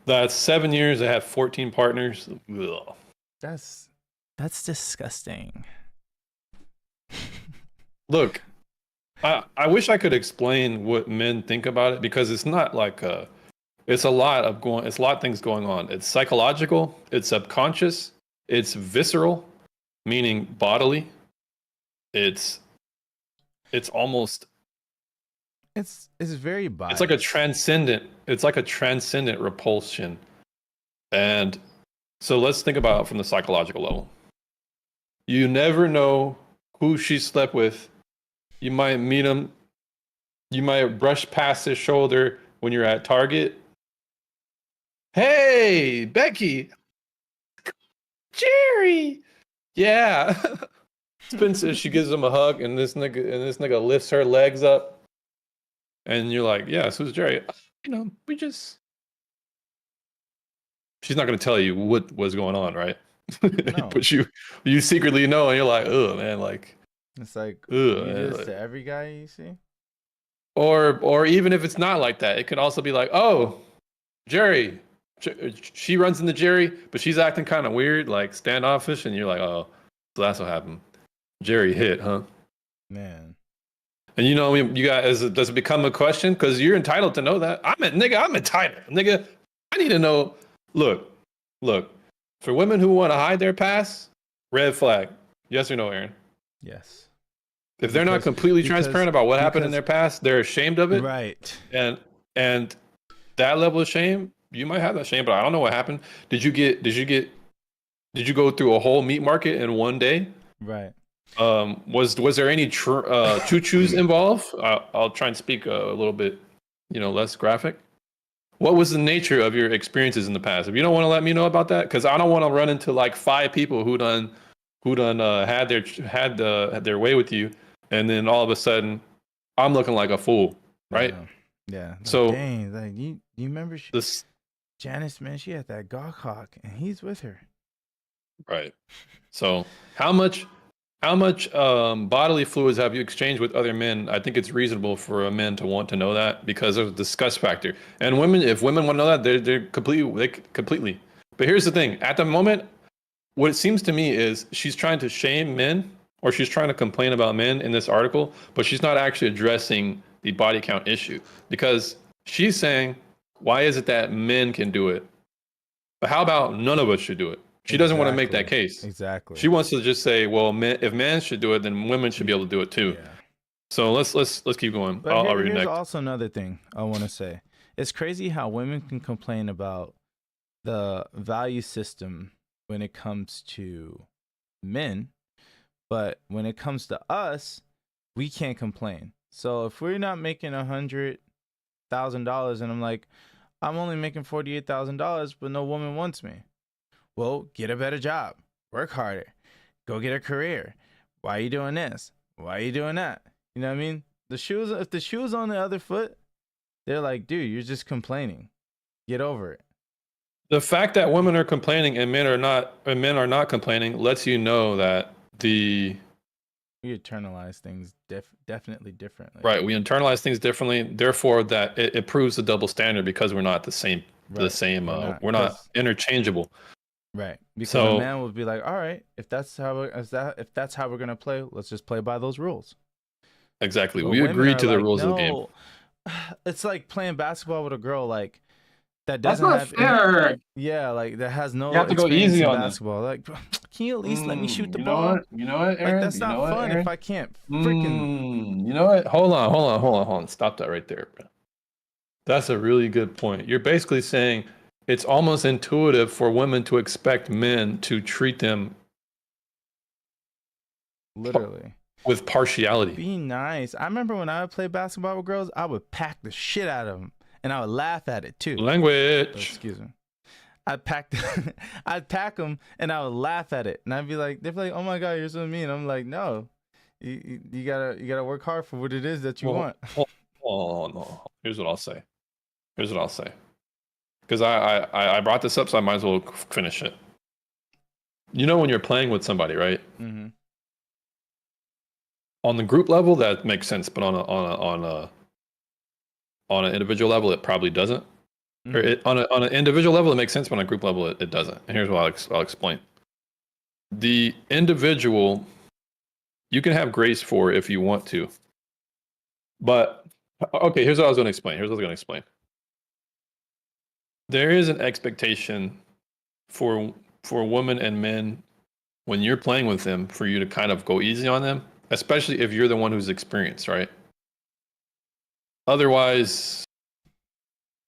that's 7 years. They have 14 partners. Ugh. That's disgusting. Look, I wish I could explain what men think about it, because it's not like it's a lot of things going on. It's psychological, it's subconscious, it's visceral, meaning bodily. It's almost It's very biased. it's like a transcendent repulsion. And so let's think about it from the psychological level. You never know who she slept with. You might meet him. You might brush past his shoulder when you're at Target. Hey, Becky. Jerry. Yeah. Spencer, she gives him a hug, and this nigga lifts her legs up. And you're like, yes, who's Jerry? We just... She's not going to tell you what was going on, right? No. But you secretly know, and you're like, oh, man, like... It's like, Ugh, you do man, this like- to every guy you see? Or even if it's not like that, it could also be like, oh, Jerry. She runs into Jerry, but she's acting kind of weird, like standoffish, and you're like, oh, so that's what happened. Jerry hit, huh? Man. And you guys, does it become a question? Because you're entitled to know that. I'm entitled. Nigga, I need to know. Look. For women who want to hide their past, red flag. Yes or no, Aaron? Yes. If they're not Because- completely because- transparent about what happened in because- their past, they're ashamed of it. Right. And that level of shame, you might have that shame, but I don't know what happened. Did you go through a whole meat market in one day? Right. Was there any choo-choos involved? I'll try and speak a little bit, less graphic. What was the nature of your experiences in the past? If you don't want to let me know about that, because I don't want to run into like 5 people who done had their way with you, and then all of a sudden I'm looking like a fool, right? Yeah. Like, So- dang, like you remember This Janice, man, she had that gawk hawk and he's with her. right. So how much bodily fluids have you exchanged with other men? I think it's reasonable for a man to want to know that because of the disgust factor. And women, if women want to know that, they're completely. But here's the thing: at the moment, what it seems to me is she's trying to shame men, or she's trying to complain about men in this article, but she's not actually addressing the body count issue, because she's saying, why is it that men can do it, but how about none of us should do it? She doesn't want to make that case. Exactly. She wants to just say, well, if men should do it, then women should be able to do it too. Yeah. So let's keep going. But I'll read here's next. also another thing I want to say. It's crazy how women can complain about the value system when it comes to men, but when it comes to us, we can't complain. So if we're not making $100,000 and I'm like, I'm only making $48,000, but no woman wants me. Well, get a better job, work harder, go get a career. Why are you doing this? Why are you doing that? You know what I mean? If the shoe's on the other foot, they're like, dude, you're just complaining. Get over it. The fact that women are complaining and men are not complaining lets you know that We internalize things definitely differently. right, we internalize things differently. Therefore, that it proves the double standard, because we're not the same. Right. We're not interchangeable. Right. Because So- a man would be like, all right, if that's how we're gonna play, let's just play by those rules. Exactly. But We women agreed are to the like, rules of the game. "No." It's like playing basketball with a girl like that That's doesn't not have fair. yeah, like that has no You have to go experience easy in on them. basketball. Like, can you at least let me shoot the You ball? You know what, Like Aaron? that's not fun if I can't freaking You know what? Hold on. Stop that right there, bro. That's a really good point. You're basically saying it's almost intuitive for women to expect men to treat them literally with partiality. be nice. I remember when I would play basketball with girls, I would pack the shit out of them, and I would laugh at it too. Language. Excuse me. I'd pack them and I would laugh at it, and I'd be like, they'd be like, "Oh my god, you're so mean." I'm like, "No, you gotta work hard for what it is that you want." Oh no. Here's what I'll say. Here's what I'll say. Because I brought this up, so I might as well finish it. You know when you're playing with somebody, right? Mm-hmm. On the group level, that makes sense, but on an individual level, it probably doesn't. Mm-hmm. Or on an individual level, it makes sense, but on a group level, it doesn't. And here's what I'll explain. The individual, you can have grace for if you want to. But, okay, here's what I was going to explain. There is an expectation for women and men when you're playing with them for you to kind of go easy on them, especially if you're the one who's experienced, right? Otherwise,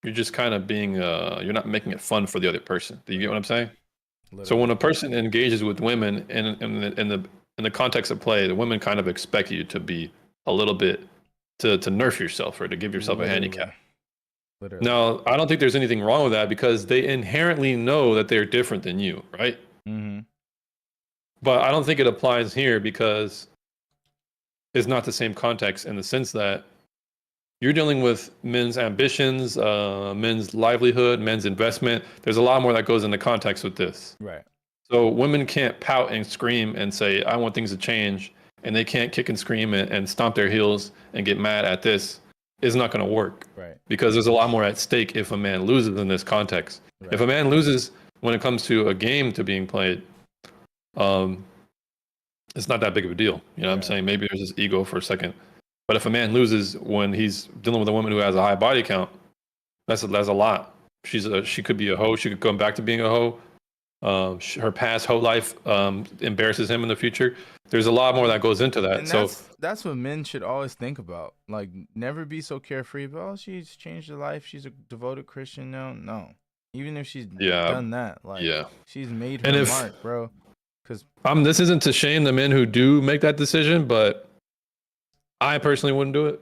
you're just kind of being, you're not making it fun for the other person. Do you get what I'm saying? So when a person engages with women in the context of play, the women kind of expect you to be a little bit, to nerf yourself or to give yourself a handicap. Literally. Now, I don't think there's anything wrong with that because they inherently know that they're different than you, right? Mm-hmm. But I don't think it applies here because it's not the same context in the sense that you're dealing with men's ambitions, men's livelihood, men's investment. There's a lot more that goes into context with this. Right. So women can't pout and scream and say, I want things to change. And they can't kick and scream and stomp their heels and get mad at this. It's not going to work. Right. Because there's a lot more at stake if a man loses in this context. Right. If a man loses when it comes to a game to being played, it's not that big of a deal. You know what I'm saying? Maybe there's this ego for a second. But if a man loses when he's dealing with a woman who has a high body count, that's a lot. She could be a hoe. She could come back to being a hoe. Her past hoe life embarrasses him in the future. There's a lot more that goes into that. And so that's what men should always think about. Like, never be so carefree. But she's changed her life. She's a devoted Christian now. No, even if she's done that, she's made her mark, bro. Because this isn't to shame the men who do make that decision, but I personally wouldn't do it.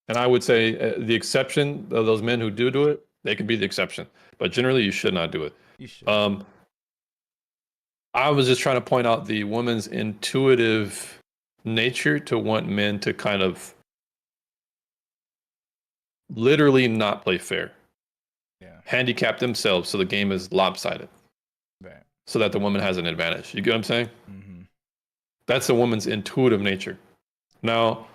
And I would say the exception of those men who do it, they can be the exception. But generally, you should not do it. You should. I was just trying to point out the woman's intuitive nature to want men to kind of literally not play fair. Yeah. Handicap themselves so the game is lopsided. Right. So that the woman has an advantage. You get what I'm saying? Mm-hmm. That's a woman's intuitive nature. Now,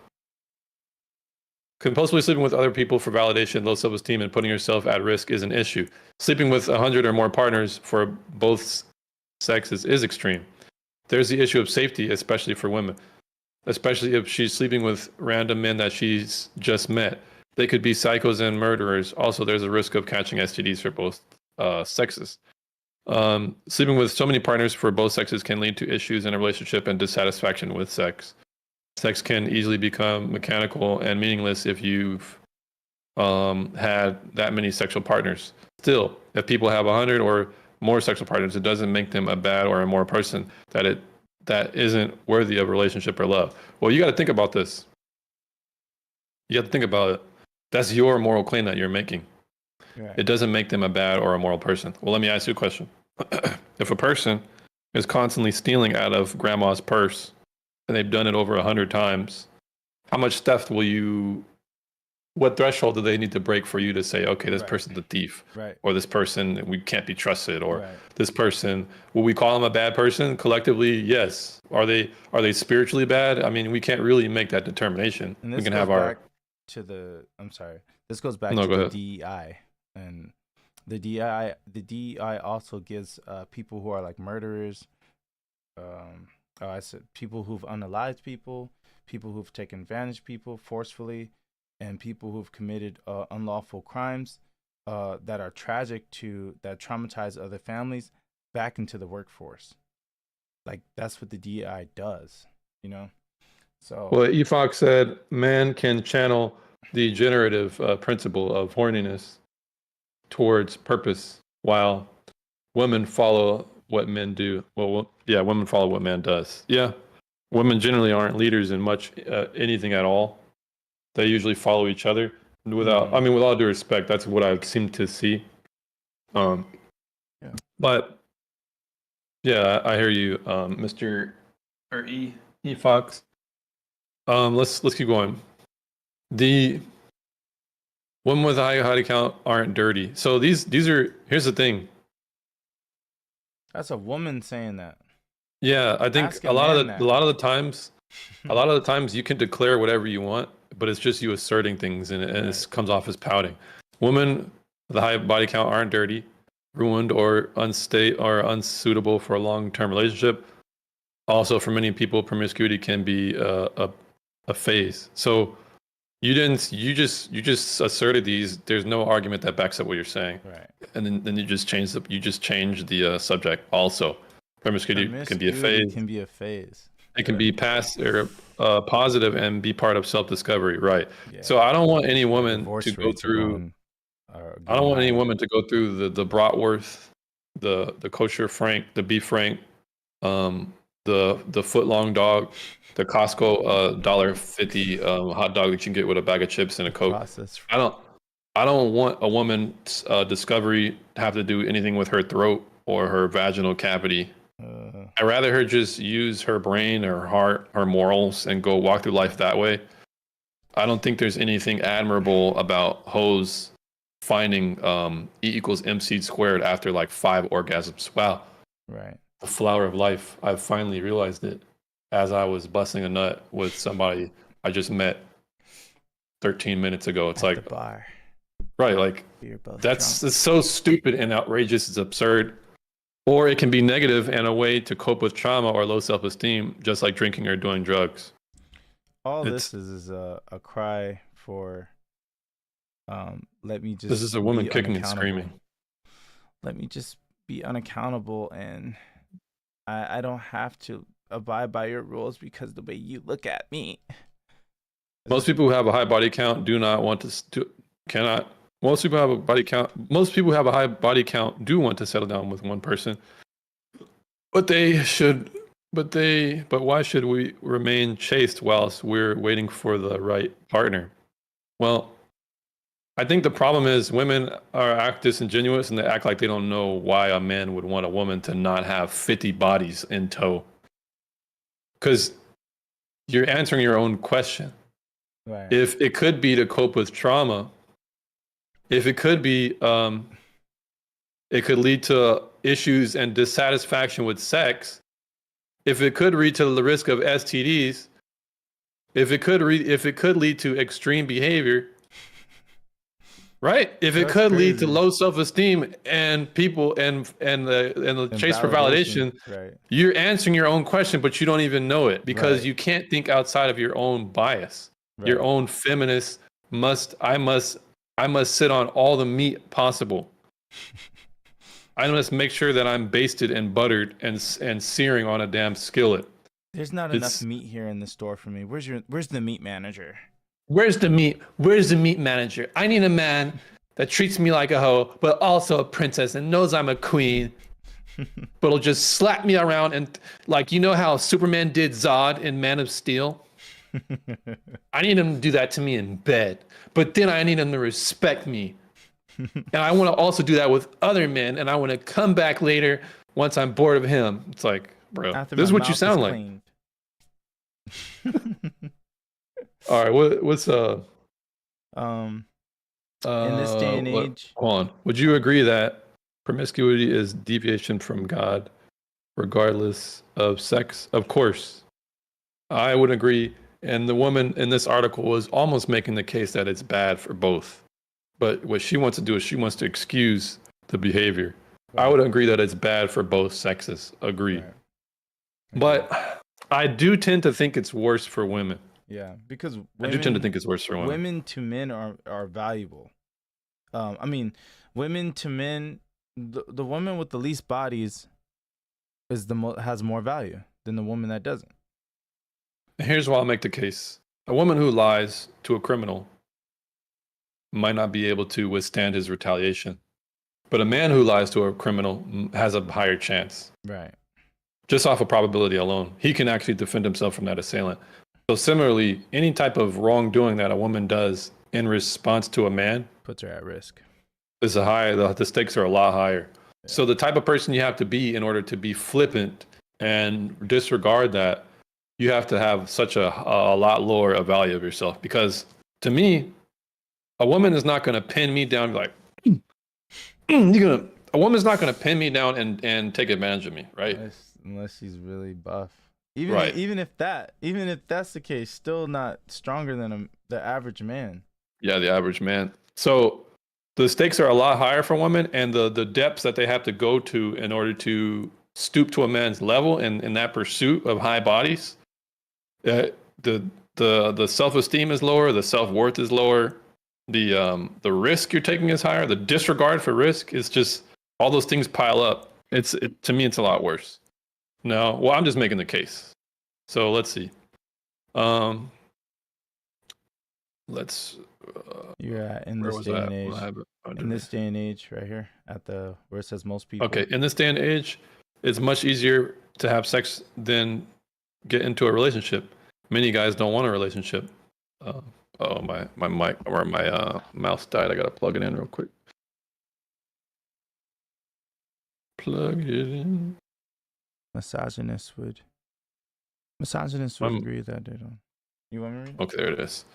compulsively sleeping with other people for validation, low self-esteem, and putting yourself at risk is an issue. Sleeping with 100 or more partners for both sexes is extreme. There's the issue of safety, especially for women, especially if she's sleeping with random men that she's just met. They could be psychos and murderers. Also, there's a risk of catching STDs for both sexes. Sleeping with so many partners for both sexes can lead to issues in a relationship and dissatisfaction with sex. Sex can easily become mechanical and meaningless if you've had that many sexual partners. Still, if people have 100 or more sexual partners, it doesn't make them a bad or a more person that isn't worthy of relationship or love. Well, you got to think about this. You have to think about it. That's your moral claim that you're making. Right. It doesn't make them a bad or a moral person. Well, let me ask you a question. If a person is constantly stealing out of grandma's purse and they've done it over 100 times, how much theft what threshold do they need to break for you to say, okay, this person's a thief, or this person, we can't be trusted, or this person, will we call them a bad person collectively? Yes. Are they spiritually bad? I mean, we can't really make that determination. And this we can goes have back to this goes back to the DEI, and the DEI also gives people who are like murderers, I said people who've unalived people who've taken advantage of people forcefully, and people who've committed unlawful crimes that are tragic that traumatize other families back into the workforce. Like, that's what the DEI does, you know? So, well, EFOC said man can channel the generative principle of horniness towards purpose, while women follow what men do. Well, yeah, women follow what man does. Yeah, women generally aren't leaders in much anything at all. They usually follow each other. With all due respect, that's what I seem to see. But yeah, I hear you, Mr. or E Fox. Let's keep going. Women with a high body count aren't dirty. So these are, here's the thing. That's a woman saying that. Yeah, I think Ask a lot of man the a lot of the times, you can declare whatever you want, but it's just you asserting things, and it comes off as pouting. Women with a high body count aren't dirty, ruined, or unsuitable for a long-term relationship. Also, for many people, promiscuity can be a phase. So you just asserted these. There's no argument that backs up what you're saying. Right. And then you just change the subject. Also, promiscuity can be a phase. Can be a phase. It can be past or positive and be part of self-discovery. Right. Yeah. So I don't want any woman Divorce to go rates are through. going- I don't want any woman to go through the Bratwurst, the kosher Frank, the beef Frank, the foot long dog, the Costco $1.50 hot dog that you can get with a bag of chips and a Coke. process. I don't want a woman's discovery to have to do anything with her throat or her vaginal cavity. I'd rather her just use her brain, her heart, her morals, and go walk through life that way. I don't think there's anything admirable about hoes finding E = MC squared after like 5 orgasms. Wow. Right. The flower of life. I've finally realized it as I was busting a nut with somebody I just met 13 minutes ago. It's At like, the bar. right, like You're both that's drunk. it's so stupid and outrageous. It's absurd. Or it can be negative and a way to cope with trauma or low self-esteem, just like drinking or doing drugs. All It's- this is a cry for let me just This is a woman be kicking and unaccountable. screaming. Let me just be unaccountable, and I don't have to abide by your rules because the way you look at me. Most people who have a high body count do not want cannot. Most people have a body count. Most people who have a high body count do want to settle down with one person, but they should. But why should we remain chaste whilst we're waiting for the right partner? Well, I think the problem is women act disingenuous and they act like they don't know why a man would want a woman to not have 50 bodies in tow. Because you're answering your own question. Right. If it could be to cope with trauma, if it could be, it could lead to issues and dissatisfaction with sex. If it could lead to the risk of STDs, if it could lead to extreme behavior, right? If it That's could lead to crazy. low self-esteem and people and the And chase for validation, Right. you're answering your own question, but you don't even know it because Right. you can't think outside of your own bias. Right. Your own feminist I must sit on all the meat possible. I must make sure that I'm basted and buttered and searing on a damn skillet. There's not It's- enough meat here in the store for me. Where's the meat manager? Where's the meat? Where's the meat manager? I need a man that treats me like a hoe, but also a princess and knows I'm a queen. But'll just slap me around and like, you know how Superman did Zod in Man of Steel? I need him to do that to me in bed, but then I need him to respect me. And I want to also do that with other men, and I want to come back later once I'm bored of him. It's like, bro, After this is my what you mouth sound like. cleaned. All right, what's in this day and age, Hold on. Would you agree that promiscuity is deviation from God, regardless of sex? Of course, I would agree. And the woman in this article was almost making the case that it's bad for both. But what she wants to do is she wants to excuse the behavior. I would agree that it's bad for both sexes. Agree. Right. But I do tend to think it's worse for women. Yeah, because I do tend to think it's worse for women. women to men are valuable. I mean, women to men, the woman with the least bodies is has more value than the woman that doesn't. Here's why I'll make the case. A woman who lies to a criminal might not be able to withstand his retaliation. But a man who lies to a criminal has a higher chance. Right. Just off of probability alone. He can actually defend himself from that assailant. So similarly, any type of wrongdoing that a woman does in response to a man Puts her at risk. is the stakes are a lot higher. Yeah. So the type of person you have to be in order to be flippant and disregard that, you have to have such a lot lower a value of yourself. Because to me, a woman is not going to pin me down like a woman's not going to pin me down and take advantage of me, right? Unless she's really buff. Right. Even if that's the case, still not stronger than the average man. Yeah, the average man. So the stakes are a lot higher for women, and the depths that they have to go to in order to stoop to a man's level in that pursuit of high bodies. The self-esteem is lower, the self-worth is lower, the risk you're taking is higher, the disregard for risk is just all those things pile up. To me, it's a lot worse. No, well, I'm just making the case. So let's see. You're at in this day and age. In this day and age, right here at the where it says most people. Okay, in this day and age, it's much easier to have sex than get into a relationship. Many guys don't want a relationship. Oh, my mic or my mouse died. I gotta plug it in real quick. Plug it in. Misogynists would agree that they don't. You want me to read? Okay, there it is.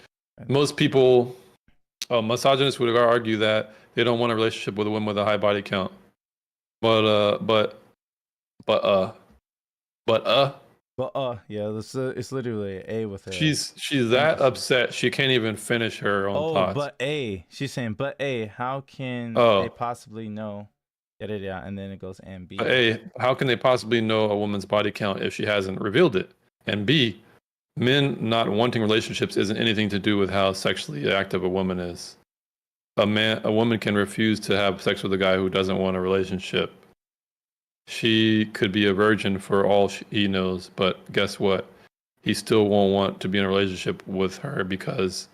Most people, misogynists would argue that they don't want a relationship with a woman with a high body count. But yeah, it's literally an A with a. She's that upset she can't even finish her own thoughts. But A, she's saying, but A, how can they possibly know? Yeah, and then it goes and B. But A, how can they possibly know a woman's body count if she hasn't revealed it? And B, men not wanting relationships isn't anything to do with how sexually active a woman is. A woman can refuse to have sex with a guy who doesn't want a relationship. She could be a virgin for all he knows, but guess what? He still won't want to be in a relationship with her because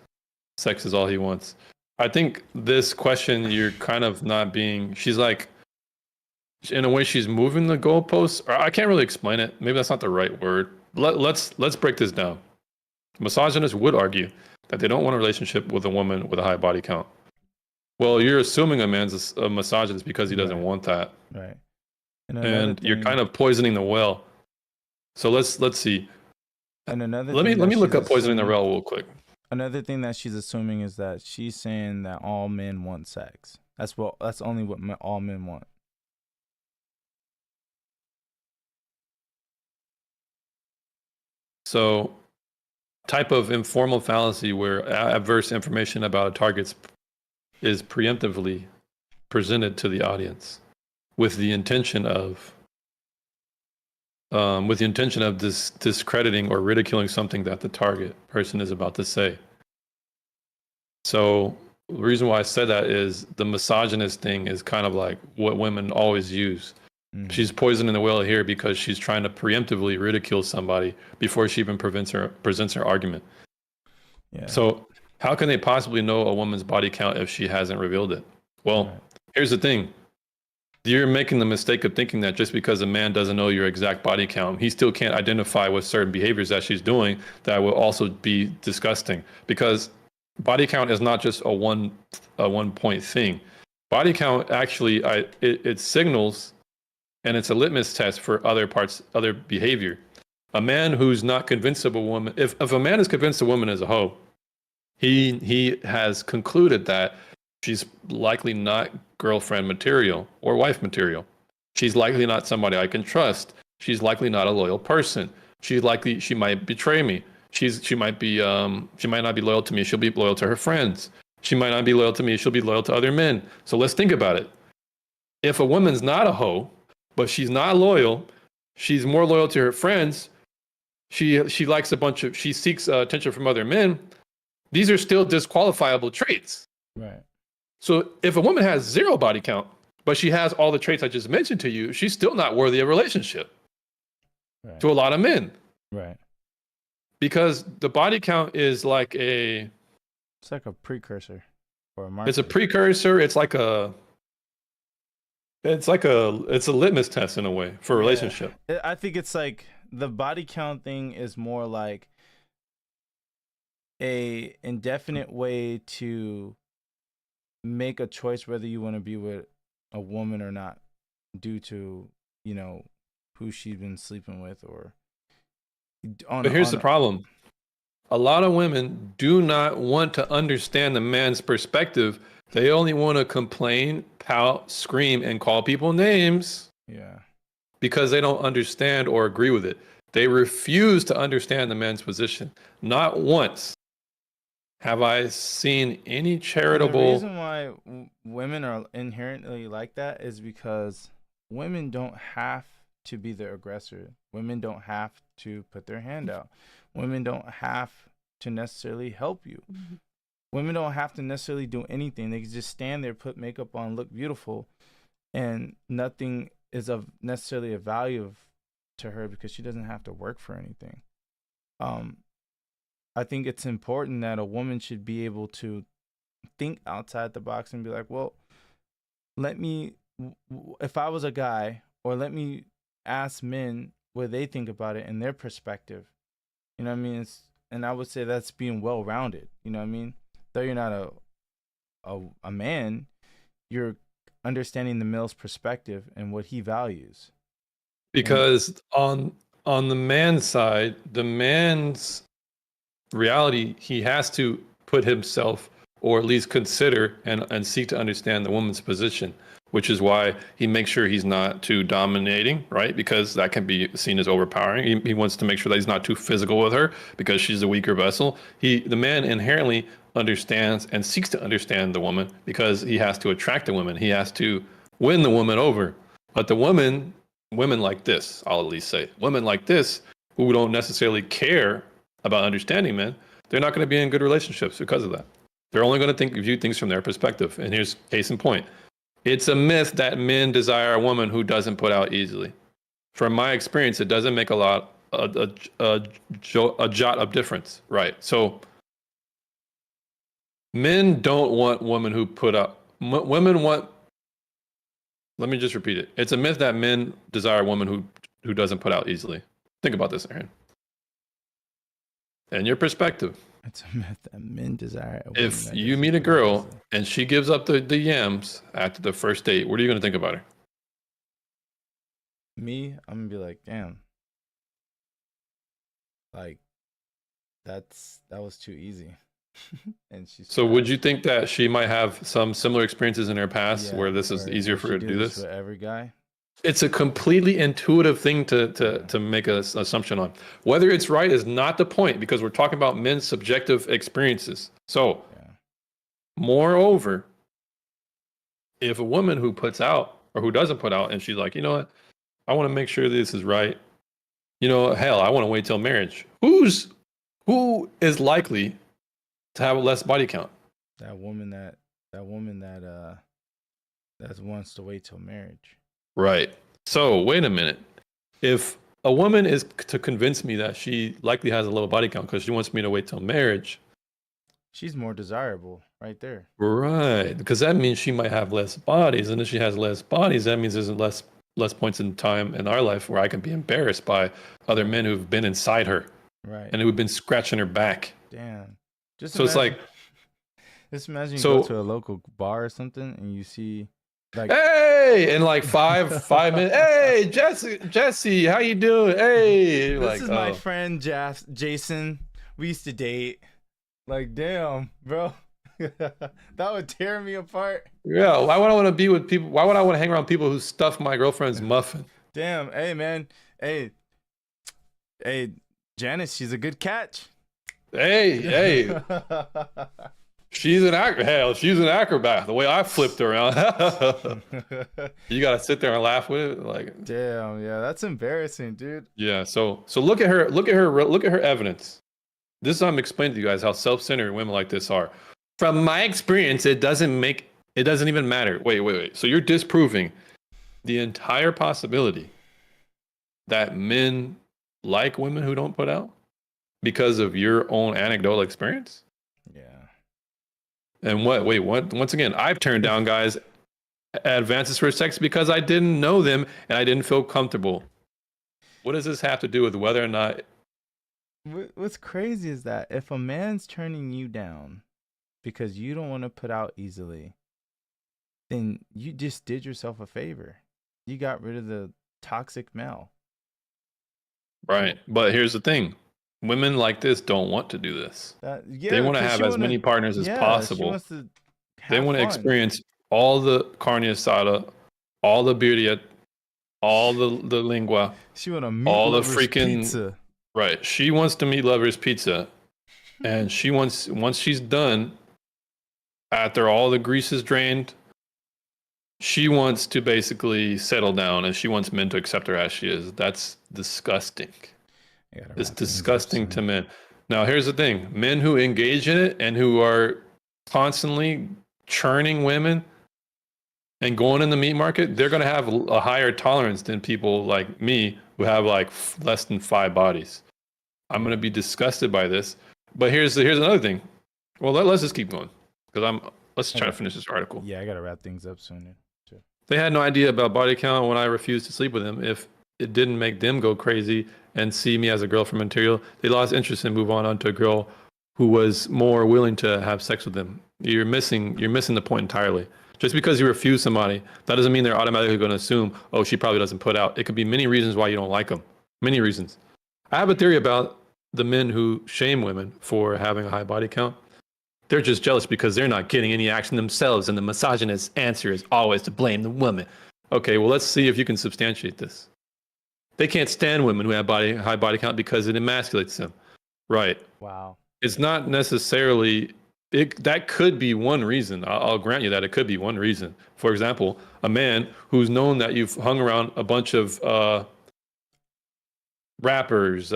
sex is all he wants. I think this question, you're kind of not being, she's like, in a way she's moving the goalposts, or I can't really explain it. Maybe that's not the right word. Let's break this down. Misogynists would argue that they don't want a relationship with a woman with a high body count. Well, you're assuming a man's a misogynist because he doesn't want that. Right. And you're kind of poisoning the well. So let's see. And another let me look up poisoning the well real quick. Another thing that she's assuming is that she's saying that all men want sex. That's only what all men want. So, type of informal fallacy where adverse information about a target is preemptively presented to the audience with the intention of discrediting or ridiculing something that the target person is about to say. So the reason why I said that is the misogynist thing is kind of like what women always use. She's poisoning the well here because she's trying to preemptively ridicule somebody before she even presents her argument. Yeah. So how can they possibly know a woman's body count if she hasn't revealed it? Well, Here's the thing. You're making the mistake of thinking that just because a man doesn't know your exact body count, he still can't identify with certain behaviors that she's doing that will also be disgusting. Because body count is not just a one point thing. Body count actually it signals, and it's a litmus test for other behavior. A man who's not convinced of a woman, if a man is convinced a woman is a hoe, he has concluded that she's likely not girlfriend material or wife material. She's likely not somebody I can trust. She's likely not a loyal person. She might betray me. She might not be loyal to me. She'll be loyal to her friends. She might not be loyal to me. She'll be loyal to other men. So let's think about it. If a woman's not a hoe, but she's not loyal, she's more loyal to her friends, she seeks attention from other men, these are still disqualifiable traits. Right. So if a woman has zero body count, but she has all the traits I just mentioned to you, she's still not worthy of a relationship to a lot of men. Right. Because the body count is like it's like a precursor or a marker. It's a precursor. It's a litmus test in a way for a relationship. I think it's like the body count thing is more like a indefinite way to make a choice whether you want to be with a woman or not due to, who she's been sleeping with or but here's the problem. a lot of women do not want to understand the man's perspective. They only want to complain, pout, scream, and call people names Yeah. because they don't understand or agree with it. They refuse to understand the man's position. Not once have I seen any And the charitable. reason why women are inherently like that is because women don't have to be the aggressor. Women don't have to put their hand out. Women don't have to necessarily help you. Women don't have to necessarily do anything. They can just stand there, put makeup on, look beautiful, and nothing is of necessarily a value to her because she doesn't have to work for anything. I think it's important that a woman should be able to think outside the box and be like, well, let me, if I was a guy, or let me ask men what they think about it and their perspective. You know what I mean? And I would say that's being well rounded. You know what I mean? Though you're not a man, you're understanding the male's perspective and what he values. Because on the man's side, the man's reality, he has to put himself, or at least consider and seek to understand the woman's position, which is why he makes sure he's not too dominating, right? Because that can be seen as overpowering. He wants to make sure that he's not too physical with her because she's a weaker vessel. The man inherently understands and seeks to understand the woman because he has to attract the woman. He has to win the woman over. But the women like this, I'll at least say, women like this who don't necessarily care about understanding men, they're not going to be in good relationships because of that. They're only going to view things from their perspective. And here's case in point. It's a myth that men desire a woman who doesn't put out easily. From my experience, it doesn't make a jot of difference, right? So men don't want women who put out. Women want. Let me just repeat it. It's a myth that men desire a woman who doesn't put out easily. Think about this, Aaron. And your perspective. It's a myth that men desire. If you meet a girl and she gives up the yams after the first date, what are you going to think about her? Me, I'm gonna be like, damn. Like, that was too easy. And she's. So would you think that she might have some similar experiences in her past where this is easier for her to do this? For every guy. It's a completely intuitive thing to make an assumption on. Whether it's right is not the point because we're talking about men's subjective experiences. So, moreover, if a woman who puts out or who doesn't put out and she's like, you know what, I want to make sure this is right. You know, hell, I want to wait till marriage. Who is likely to have a less body count? That woman that wants to wait till marriage. Right. So wait a minute. If a woman is to convince me that she likely has a low body count because she wants me to wait till marriage, she's more desirable right there. Right. Because that means she might have less bodies. And if she has less bodies, that means there's less points in time in our life where I can be embarrassed by other men who've been inside her. Right. And who've been scratching her back. Damn. So it's like. Just imagine you go to a local bar or something and you see. Like, hey, in like five minutes. Hey, Jesse, how you doing? Hey, this is my friend Jason. We used to date. Like, damn, bro, that would tear me apart. Yeah, why would I want to be with people? Why would I want to hang around people who stuff my girlfriend's muffin? Damn, hey man, hey, Janice, she's a good catch. Hey. She's an acrobat. The way I flipped around, you gotta sit there and laugh with it. Like, damn, yeah, that's embarrassing, dude. Yeah. So look at her evidence. This is I'm explaining to you guys how self-centered women like this are. From my experience, it doesn't even matter. Wait. So you're disproving the entire possibility that men like women who don't put out because of your own anecdotal experience? Yeah. And once again, I've turned down guys advances for sex because I didn't know them and I didn't feel comfortable. What does this have to do with whether or not? What's crazy is that if a man's turning you down because you don't want to put out easily, then you just did yourself a favor. You got rid of the toxic male. Right. But here's the thing. Women like this don't want to do this. Yeah, They want to 'cause have she as wanna- many partners as yeah, She possible. wants to They have want to fun. experience all the carne asada, all the birria, all the lingua, She want a meat all the lovers freaking pizza. right. She wants to meet lovers pizza, and she wants once she's done, after all the grease is drained, she wants to basically settle down, and she wants men to accept her as she is. That's disgusting. I gotta It's wrap things up disgusting to soon. men. Now, here's the thing: men who engage in it and who are constantly churning women and going in the meat market, they're going to have a higher tolerance than people like me who have like less than 5 bodies. I'm going to be disgusted by this. But here's another thing. Well, let's just keep going because let's try to finish this article. Yeah, I gotta wrap things up soon. Sure. They had no idea about body count when I refused to sleep with them. If it didn't make them go crazy and see me as a girl for material, they lost interest and move on to a girl who was more willing to have sex with them. You're missing the point entirely. Just because you refuse somebody, that doesn't mean they're automatically going to assume, oh, she probably doesn't put out. It could be many reasons why you don't like them. Many reasons. I have a theory about the men who shame women for having a high body count. They're just jealous because they're not getting any action themselves, and the misogynist answer is always to blame the woman. Okay, well, let's see if you can substantiate this. They can't stand women who have high body count because it emasculates them. Right. Wow. It's not necessarily... that could be one reason. I'll grant you that it could be one reason. For example, a man who's known that you've hung around a bunch of rappers,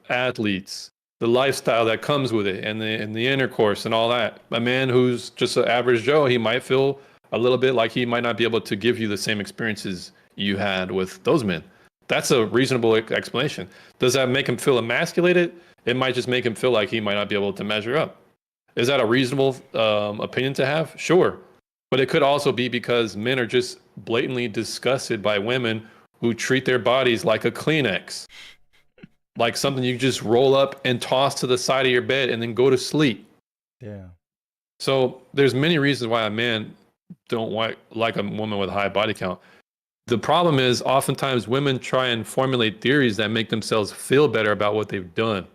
athletes, the lifestyle that comes with it, and the intercourse and all that. A man who's just an average Joe, he might feel a little bit like he might not be able to give you the same experiences you had with those men. That's a reasonable explanation. Does that make him feel emasculated? It might just make him feel like he might not be able to measure up. Is that a reasonable opinion to have? Sure. But it could also be because men are just blatantly disgusted by women who treat their bodies like a Kleenex. Like something you just roll up and toss to the side of your bed and then go to sleep. Yeah. So there's many reasons why a man don't like a woman with a high body count. The problem is oftentimes women try and formulate theories that make themselves feel better about what they've done.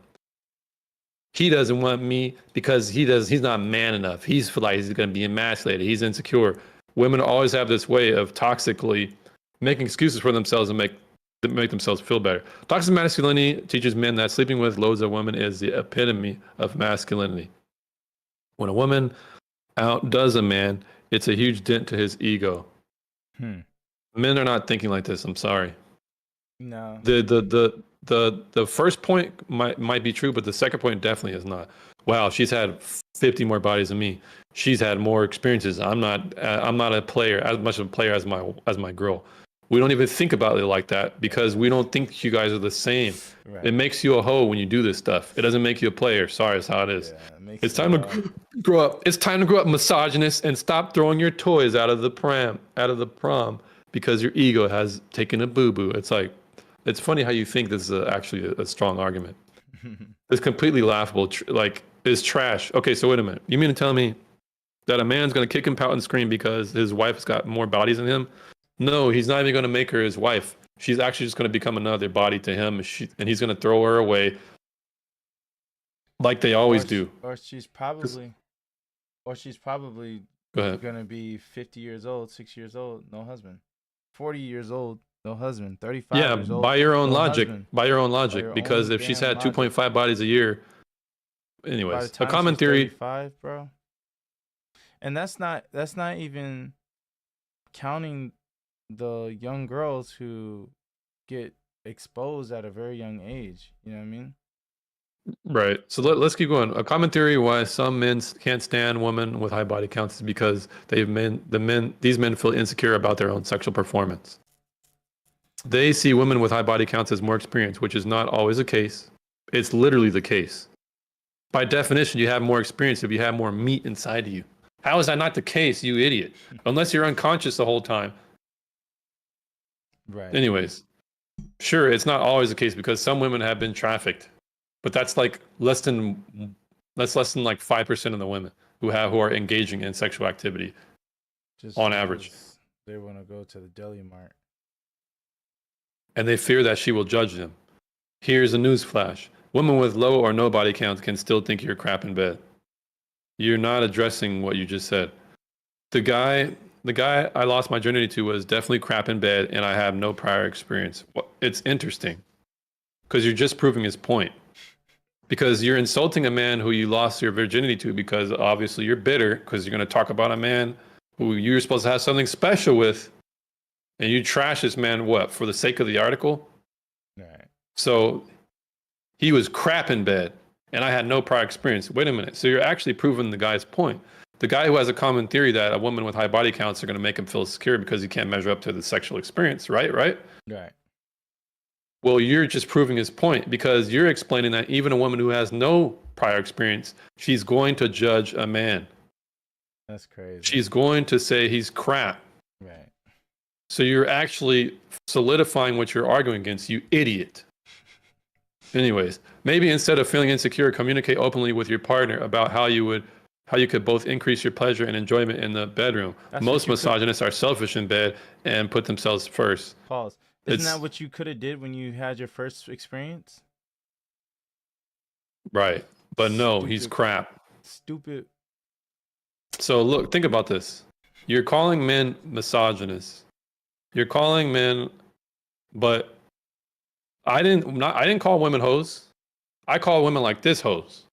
He doesn't want me because he's not man enough. He's feel like he's going to be emasculated. He's insecure. Women always have this way of toxically making excuses for themselves and make themselves feel better. Toxic masculinity teaches men that sleeping with loads of women is the epitome of masculinity. When a woman outdoes a man, it's a huge dent to his ego. Men are not thinking like this. I'm sorry. No. The first point might be true, but the second point definitely is not. Wow, she's had 50 more bodies than me. She's had more experiences. I'm not a player, as much of a player as my girl. We don't even think about it like that because we don't think you guys are the same. Right. It makes you a hoe when you do this stuff. It doesn't make you a player. Sorry, it's how it is. Yeah, it's time to grow up. It's time to grow up, misogynist, and stop throwing your toys out of the prom because your ego has taken a boo-boo. It's like, it's funny how you think this is actually a strong argument. It's completely laughable. It's trash. Okay, so wait a minute. You mean to tell me that a man's going to kick him out and scream because his wife's got more bodies than him? No, he's not even going to make her his wife. She's actually just going to become another body to him, and he's going to throw her away like they always do. Or she's probably going to be 50 years old, 6 years old, no husband. 40 years old, no husband. 35 years old. By your own no logic. Husband. By your own logic. Because if she's had 2.5 bodies a year, anyways, a common theory. 35, bro. And that's not even counting the young girls who get exposed at a very young age. You know what I mean? Right. So let's keep going. A common theory why some men can't stand women with high body counts is because these men feel insecure about their own sexual performance. They see women with high body counts as more experienced, which is not always the case. It's literally the case. By definition, you have more experience if you have more meat inside of you. How is that not the case, you idiot? Unless you're unconscious the whole time. Right. Anyways, sure, it's not always the case because some women have been trafficked, but that's less than like 5% of the women who are engaging in sexual activity, just on average. They want to go to the deli mart, and they fear that she will judge them. Here's a news flash: women with low or no body count can still think you're crap in bed. You're not addressing what you just said. The guy I lost my virginity to was definitely crap in bed, and I have no prior experience. It's interesting because you're just proving his point. Because you're insulting a man who you lost your virginity to, because obviously you're bitter because you're going to talk about a man who you're supposed to have something special with, and you trash this man for the sake of the article. Right. So he was crap in bed, and I had no prior experience. Wait a minute. So you're actually proving the guy's point. The guy who has a common theory that a woman with high body counts are going to make him feel secure because he can't measure up to the sexual experience, right? Right. Well, you're just proving his point because you're explaining that even a woman who has no prior experience, she's going to judge a man. That's crazy. She's going to say he's crap. Right. So you're actually solidifying what you're arguing against, you idiot. Anyways, maybe instead of feeling insecure, communicate openly with your partner about how you could both increase your pleasure and enjoyment in the bedroom. Most misogynists are selfish in bed and put themselves first. Pause. Isn't that what you could have did when you had your first experience? Right. But no, he's crap. Stupid. So look, think about this. You're calling men misogynists. You're calling men, but I didn't call women hoes. I call women like this hoes.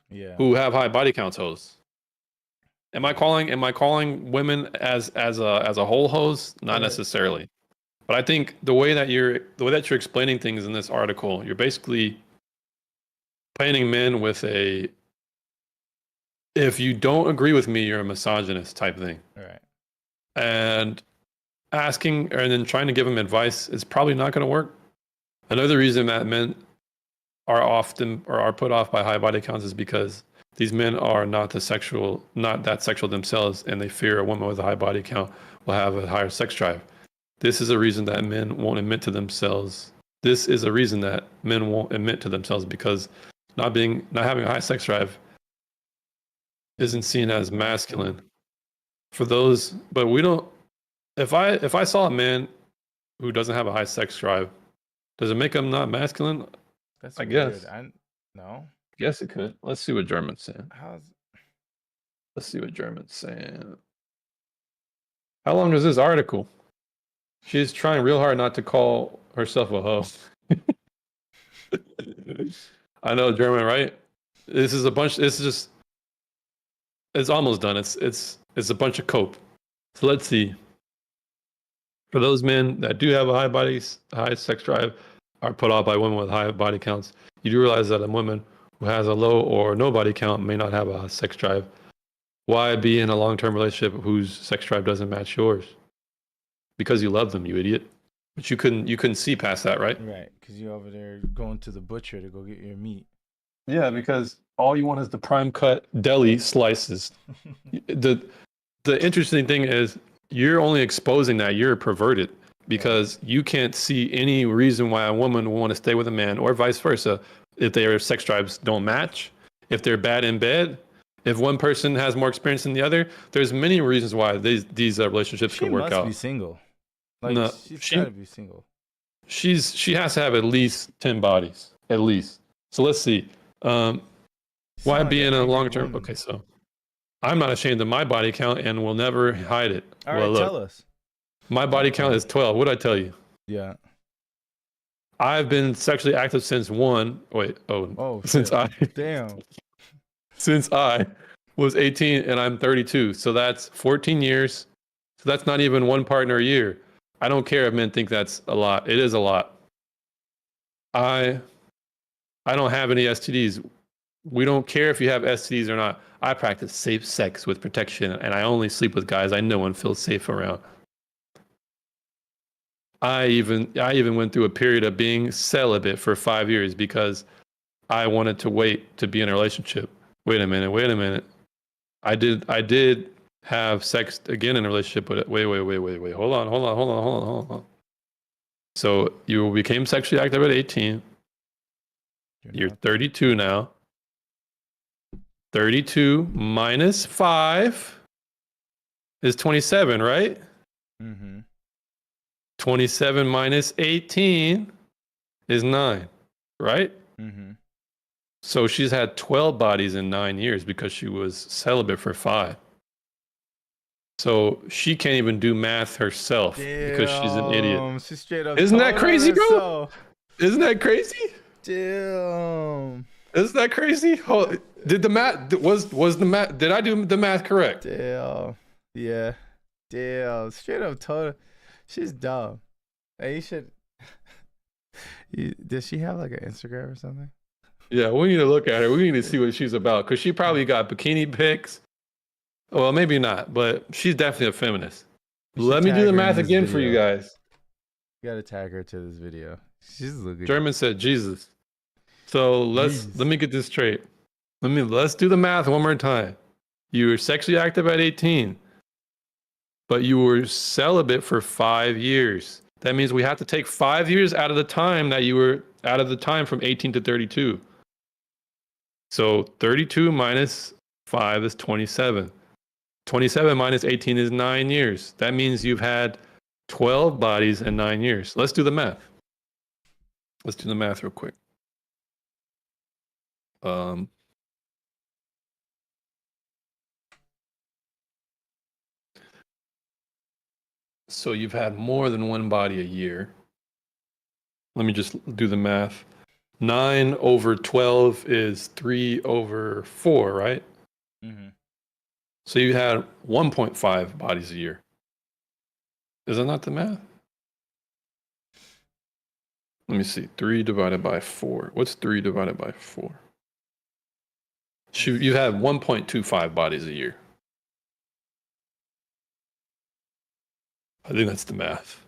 Yeah. Who have high body counts hoes. Am I calling women as a whole hose? Not necessarily. But I think the way that you're explaining things in this article, you're basically painting men with if you don't agree with me, you're a misogynist type thing. Right. And asking and then trying to give them advice is probably not going to work. Another reason that men are often or are put off by high body counts is because these men are not that sexual themselves, and they fear a woman with a high body count will have a higher sex drive. This is a reason that men won't admit to themselves. This is a reason that men won't admit to themselves because not having a high sex drive isn't seen as masculine. For those, but we don't. If I saw a man who doesn't have a high sex drive, does it make him not masculine? That's I weird. guess. No. Yes, it could. Let's see what German's saying. How's How long is this article? She's trying real hard not to call herself a hoe. I know, German, right? It's almost done. It's a bunch of cope. So let's see. For those men that do have a high sex drive, are put off by women with high body counts, you do realize that a woman who has a low or no body count may not have a sex drive. Why be in a long-term relationship whose sex drive doesn't match yours? Because you love them, you idiot. But you couldn't see past that, right? right? Because you're over there going to the butcher to go get your meat. Yeah, because all you want is the prime cut deli slices. The interesting thing is you're only exposing that you're perverted because you can't see any reason why a woman will want to stay with a man or vice versa if their sex drives don't match, if they're bad in bed, if one person has more experience than the other. There's many reasons why these relationships can work out. She must be single. Like, No, she's got to be single. She has to have at least 10 bodies, at least. So let's see. Why be in a long term? Okay, so I'm not ashamed of my body count and will never hide it. All right, tell us. My body count is 12. What did I tell you? Yeah. I've been sexually active since since I was 18 and I'm 32. So that's 14 years. So that's not even one partner a year. I don't care if men think that's a lot. It is a lot. I don't have any STDs. We don't care if you have STDs or not. I practice safe sex with protection, and I only sleep with guys I know and feel safe around. I even went through a period of being celibate for 5 years because I wanted to wait to be in a relationship. Wait a minute. I did have sex again in a relationship, but wait. Hold on. So you became sexually active at 18. You're 32 now. 32 minus 5 is 27, right? Mm-hmm. 27 minus 18 is 9, right? Mm-hmm. So she's had 12 bodies in 9 years because she was celibate for 5. So she can't even do math herself because she's an idiot. Damn, she straight up. Isn't that told crazy, on bro? herself. Isn't that crazy? Damn. Isn't that crazy? Did the math was the math? Did I do the math correct? Damn. Yeah. Damn. Straight up told her. She's dumb. Hey, you should. Does she have like an Instagram or something? Yeah, we need to look at her. We need to see what she's about because she probably got bikini pics. Well, maybe not, but she's definitely a feminist. You should Let me do tag the her in math this again for you video. guys. You gotta tag her to this video. She's looking. German said Jesus. So Jeez. let me get this straight. Let's do the math one more time. You were sexually active at 18, but you were celibate for 5 years. That means we have to take 5 years out of the time that you were out of the time from 18 to 32. So 32 minus 5 is 27. 27 minus 18 is 9 years. That means you've had 12 bodies in 9 years. Let's do the math. Let's do the math real quick. So you've had more than one body a year. Let me just do the math. 9 over 12 is 3 over 4, right? Mm-hmm. So you had 1.5 bodies a year. Is that not the math? Let me see. 3 divided by 4. What's 3 divided by 4? You had 1.25 bodies a year. I think that's the math.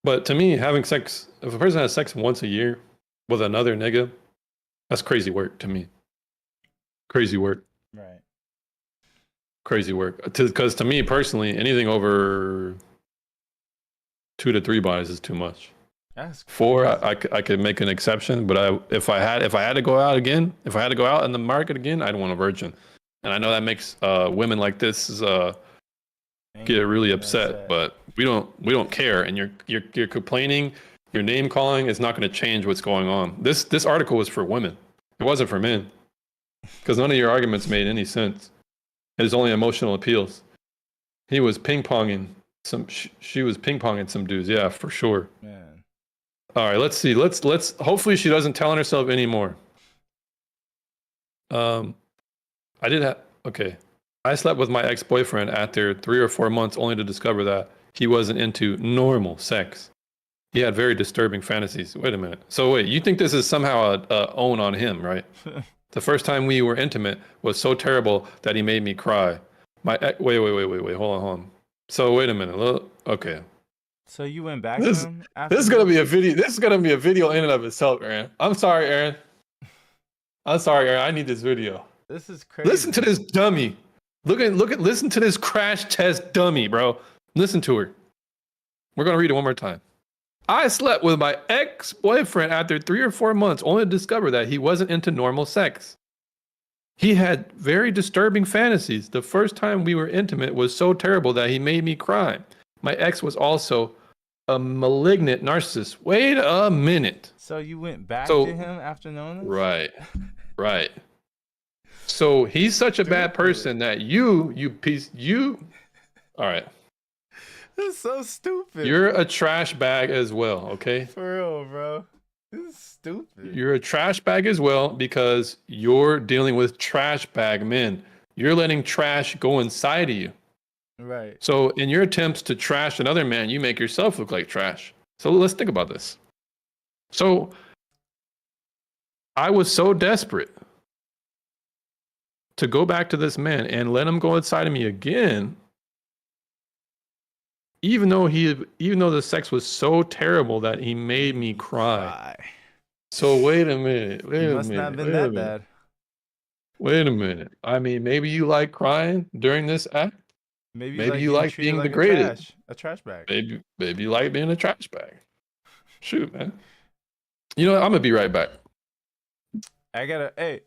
But to me, having sex, if a person has sex once a year with another nigga, that's crazy work to me. Crazy work. Right. Crazy work. Because to me personally, anything over 2 to 3 bodies is too much. That's 4, I could make an exception, but if I had to go out again, if I had to go out in the market again, I'd want a virgin. And I know that makes women like this get really upset, but we don't care. And you're complaining, your name calling is not going to change what's going on. This article was for women. It wasn't for men, because none of your arguments made any sense. It is only emotional appeals. He was ping ponging some. She was ping ponging some dudes. Yeah, for sure. Man. All right, let's see. Let's hopefully she doesn't tell on herself anymore. Okay. I slept with my ex-boyfriend after 3 or 4 months only to discover that he wasn't into normal sex. He had very disturbing fantasies. Wait a minute. So wait, you think this is somehow a own on him, right? The first time we were intimate was so terrible that he made me cry. Wait. Hold on. So wait a minute. Okay. So you went back to him after This is gonna be a video. This is gonna be a video in and of itself, Aaron. I'm sorry, Aaron. I need this video. This is crazy. Listen to this dummy. Listen to this crash test dummy, bro. Listen to her. We're gonna read it one more time. I slept with my ex-boyfriend after 3 or 4 months, only to discover that he wasn't into normal sex. He had very disturbing fantasies. The first time we were intimate was so terrible that he made me cry. My ex was also a malignant narcissist. Wait a minute. So you went back to him after knowing this? Right. So he's such a bad person that you all right. This is so stupid. You're a trash bag as well, okay? For real, bro. This is stupid. You're a trash bag as well because you're dealing with trash bag men. You're letting trash go inside of you. Right. So in your attempts to trash another man, you make yourself look like trash. So let's think about this. So I was so desperate to go back to this man and let him go inside of me again, even though the sex was so terrible that he made me cry. So wait a minute. It must not have been that bad. Wait a minute. I mean, maybe you like crying during this act. Maybe you like being degraded. A trash bag. Maybe you like being a trash bag. Shoot, man. You know what? I'm gonna be right back. Hey.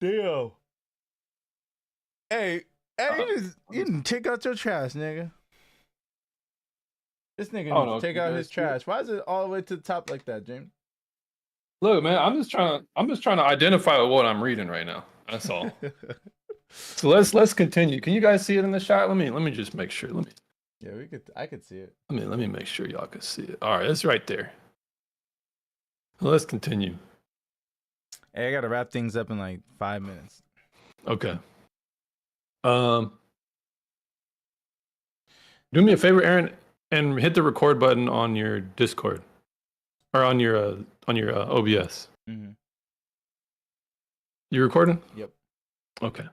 Damn. Hey, you can take out your trash, nigga. This nigga Oh, needs no, to take you out guys his see it? trash. Why is it all the way to the top like that, James? Look, man, I'm just trying to identify what I'm reading right now. That's all. So let's continue. Can you guys see it in the shot? Let me just make sure. Yeah, I could see it. Let me make sure y'all can see it. All right, it's right there. Let's continue. Hey, I gotta wrap things up in like 5 minutes. Okay. Do me a favor, Aaron, and hit the record button on your Discord or on your OBS. Mm-hmm. You recording? Yep. Okay.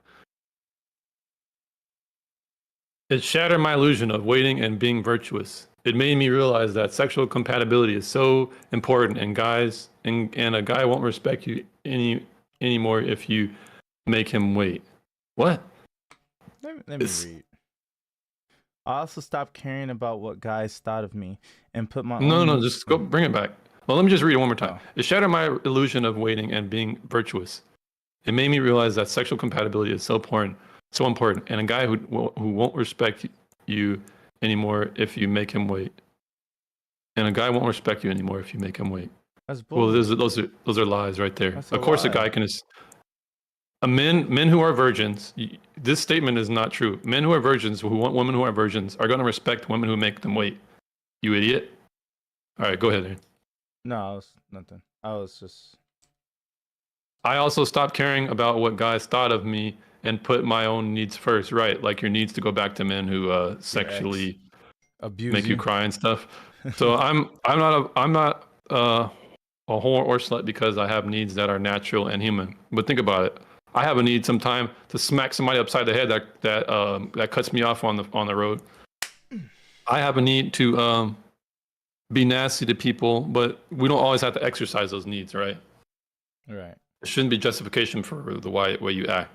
It shattered my illusion of waiting and being virtuous. It made me realize that sexual compatibility is so important, and a guy won't respect you anymore if you make him wait. What? Let me read. I also stopped caring about what guys thought of me and put my No, own... just go bring it back. Well, let me just read it one more time. Oh. It shattered my illusion of waiting and being virtuous. It made me realize that sexual compatibility is so important, and a guy who won't respect you anymore if you make him wait. And a guy won't respect you anymore if you make him wait. That's Well, bull. those are lies right there. That's Of a course, a lie. guy can. Men who are virgins. This statement is not true. Men who are virgins, who want women who are virgins, are going to respect women who make them wait. You idiot. All right, go ahead, Aaron. No, I was nothing. I was just... I also stopped caring about what guys thought of me and put my own needs first. Right, like your needs to go back to men who sexually abuse make you cry and stuff. So I'm not a whore or slut because I have needs that are natural and human. But think about it. I have a need sometime to smack somebody upside the head that cuts me off on the road. I have a need to be nasty to people, but we don't always have to exercise those needs, right? Right. It shouldn't be justification for the way you act.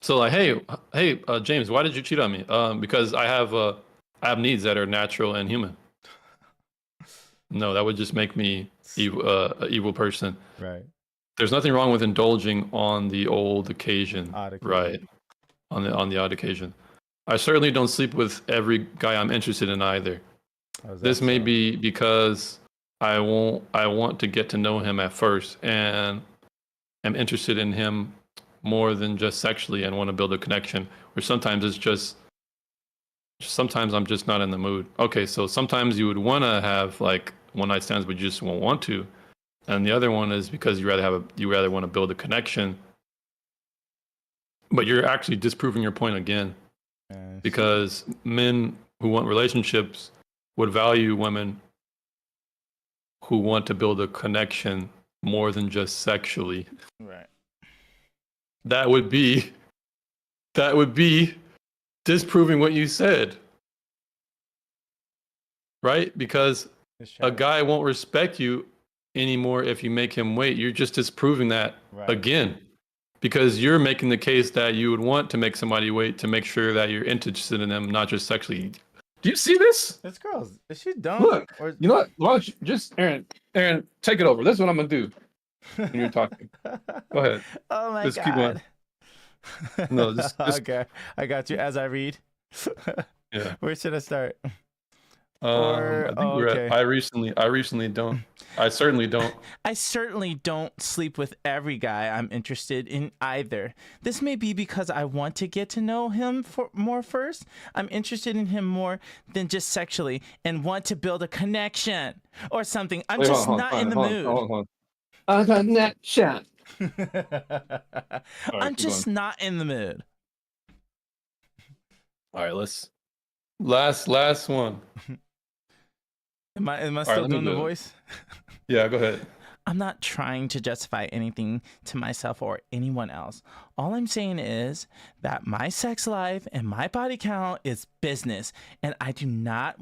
So like, hey, James, why did you cheat on me? Because I have needs that are natural and human. No, that would just make me an evil person. Right. There's nothing wrong with indulging on the old occasion, Odd occasion. right? On the odd occasion. I certainly don't sleep with every guy I'm interested in either. This may be because I want to get to know him at first, and am interested in him more than just sexually, and want to build a connection. Or sometimes I'm just not in the mood. Okay, so sometimes you would want to have like one night stands, but you just won't want to. And the other one is because you rather want to build a connection. But you're actually disproving your point again. Because men who want relationships would value women who want to build a connection more than just sexually. Right. That would be disproving what you said. Right? Because a guy won't respect you anymore if you make him wait. You're just disproving that again. Because you're making the case that you would want to make somebody wait to make sure that you're interested in them, not just sexually. Do you see this? This girl, is she dumb? Look, Or... you know what? Why don't you just, Aaron, take it over. This is what I'm going to do when you're talking. Go ahead. Oh my just God. Keep going. No, just... Okay, I got you as I read. Yeah. Where should I start? I think we're at, I recently don't. I certainly don't. I certainly don't sleep with every guy I'm interested in either. This may be because I want to get to know him more first. I'm interested in him more than just sexually and want to build a connection or something. I'm just not in the mood. Hold on. A connection. I'm just not in the mood. All right, let's last one. Am I still doing the voice? Yeah, go ahead. I'm not trying to justify anything to myself or anyone else. All I'm saying is that my sex life and my body count is business, and I do not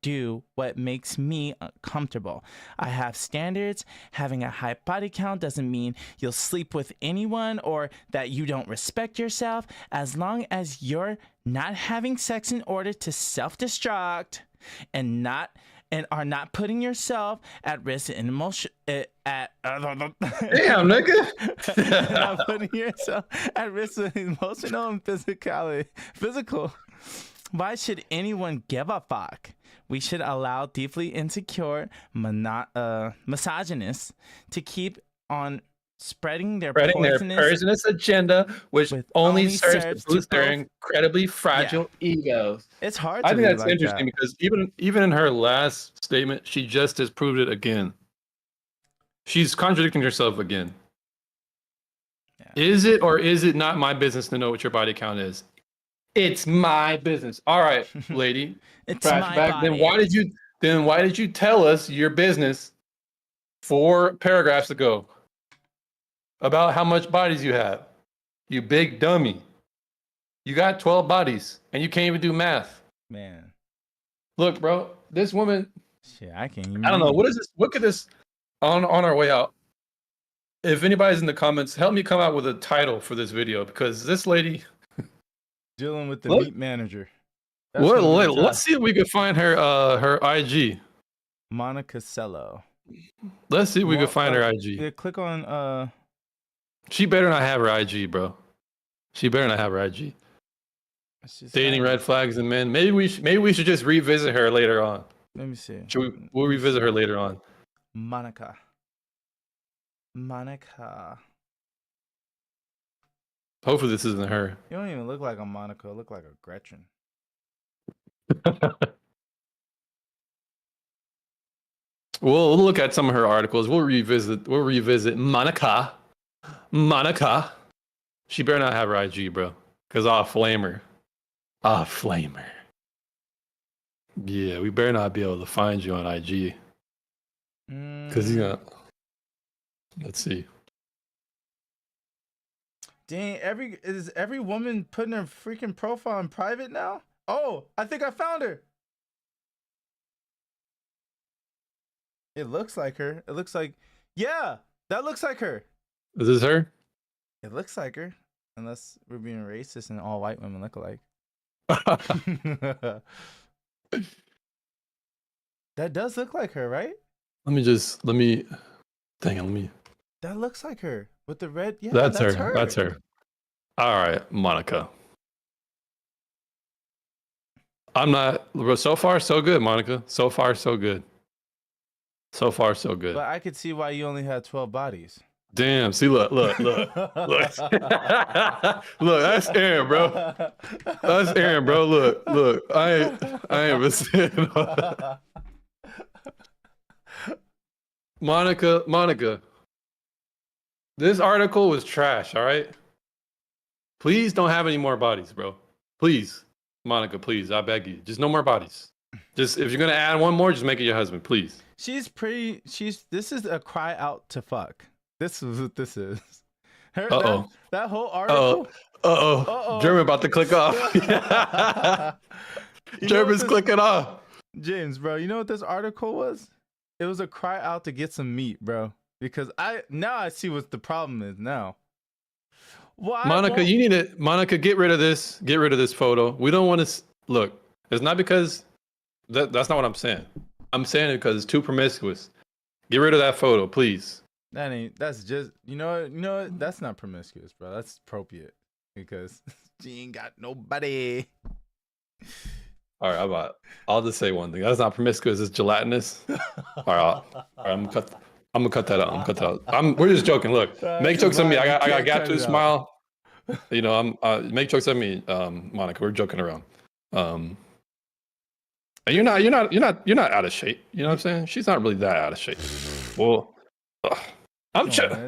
do what makes me comfortable. I have standards. Having a high body count doesn't mean you'll sleep with anyone or that you don't respect yourself. As long as you're not having sex in order to self-destruct and not and are not putting yourself at risk in emotion at Damn, nigga. not putting yourself at risk of emotional and physical. Why should anyone give a fuck? We should allow deeply insecure misogynists to keep on spreading their poisonous agenda, which only serves to boost their incredibly fragile egos. It's hard to I think read that's like interesting that. because even in her last statement, she just disproved it again. She's contradicting herself again. Yeah. Is it or is it not my business to know what your body count is? It's my business. All right, lady. It's my body. Then why did you tell us your business 4 paragraphs ago about how much bodies you have? You big dummy. You got 12 bodies and you can't even do math. Man. Look, bro, this woman. Shit, I can't even. I don't know. What is this? What could this on our way out? If anybody's in the comments, help me come out with a title for this video because this lady dealing with the Look. meat manager. Let's see if we can find her her IG. Monica Cello. Let's see if we can find her IG. Yeah, click on She better not have her IG, bro. She better not have her IG. Dating red flags in men. Maybe we should just revisit her later on. Let me see. We'll revisit her later on. Monica. Hopefully this isn't her. You don't even look like a Monica. You look like a Gretchen. We'll look at some of her articles. We'll revisit Monica. She better not have her IG, bro. Cause I'll flame her. Yeah, we better not be able to find you on IG. Cause he's gonna. Let's see. Dang, is every woman putting her freaking profile in private now? Oh, I think I found her. It looks like her. It looks like, yeah, that looks like her. Is this her? It looks like her, unless we're being racist and all white women look alike. That does look like her, right? That looks like her with the red. Yeah, that's her. That's her. All right, Monica. I'm not. So far, so good, Monica. So far, so good. But I could see why you only had 12 bodies. Damn. See, look. Look, that's Aaron, bro. That's Aaron, bro. Look. I ain't listening. Monica. This article was trash, all right? Please don't have any more bodies, bro. Please. Monica, please. I beg you. Just no more bodies. Just if you're going to add one more, just make it your husband, please. This is a cry out to fuck. This is what this is. Uh-oh. That whole article. Uh-oh. German about to click off. German's clicking off. James, bro, you know what this article was? It was a cry out to get some meat, bro. Because I see what the problem is now. Why Monica, you need to get rid of this. Get rid of this photo. We don't want to look. It's not because that's not what I'm saying. I'm saying it because it's too promiscuous. Get rid of that photo, please. That's just you know what? That's not promiscuous, bro. That's appropriate because she ain't got nobody. All right, I'll just say one thing. That's not promiscuous. It's gelatinous. All right, I'm gonna cut that out. We're just joking. Look, make jokes at me. I got to smile. You know, make jokes at me, Monica. We're joking around. And you're not out of shape. You know what I'm saying? She's not really that out of shape. Well,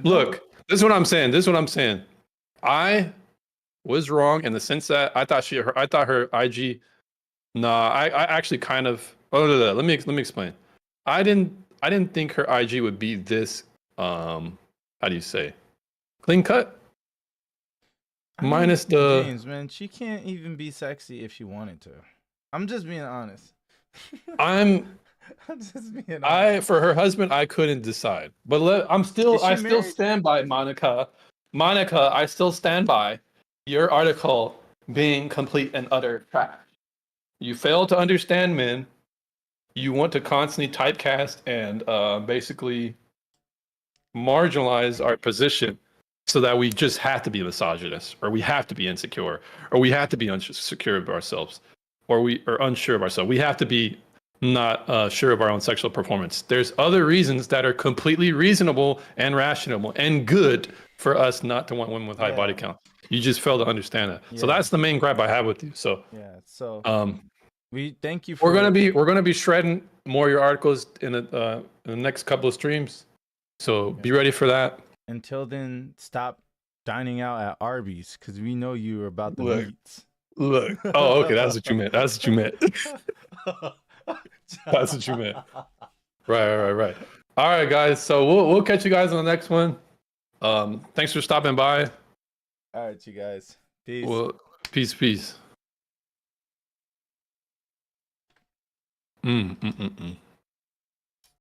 look. This is what I'm saying. I was wrong in the sense that I thought her IG. Nah, I actually kind of. Let me explain. I didn't think her IG would be this. How do you say? Clean cut. Minus the. James, man, she can't even be sexy if she wanted to. I'm just being honest. I'm just being honest. For her husband, I couldn't decide. But I still stand by Monica. Monica, I still stand by your article being complete and utter trash. You fail to understand men. you want to constantly typecast and basically marginalize our position so that we just have to be misogynist, or we have to be insecure, or we have to be unsecure of ourselves, or we are unsure of ourselves. We have to be not sure of our own sexual performance. There's other reasons that are completely reasonable and rational and good for us not to want women with high body count. You just fail to understand that. So that's the main gripe I have with you. So we thank you for we're gonna be shredding more of your articles in the next couple of streams. So be ready for that. Until then, stop dining out at Arby's because we know you are about the Look. meats. Look. Oh, okay. That's what you meant. That's what you meant. That's what you meant. Right. All right, guys. So we'll catch you guys on the next one. Thanks for stopping by. All right, you guys. Peace. Well, peace.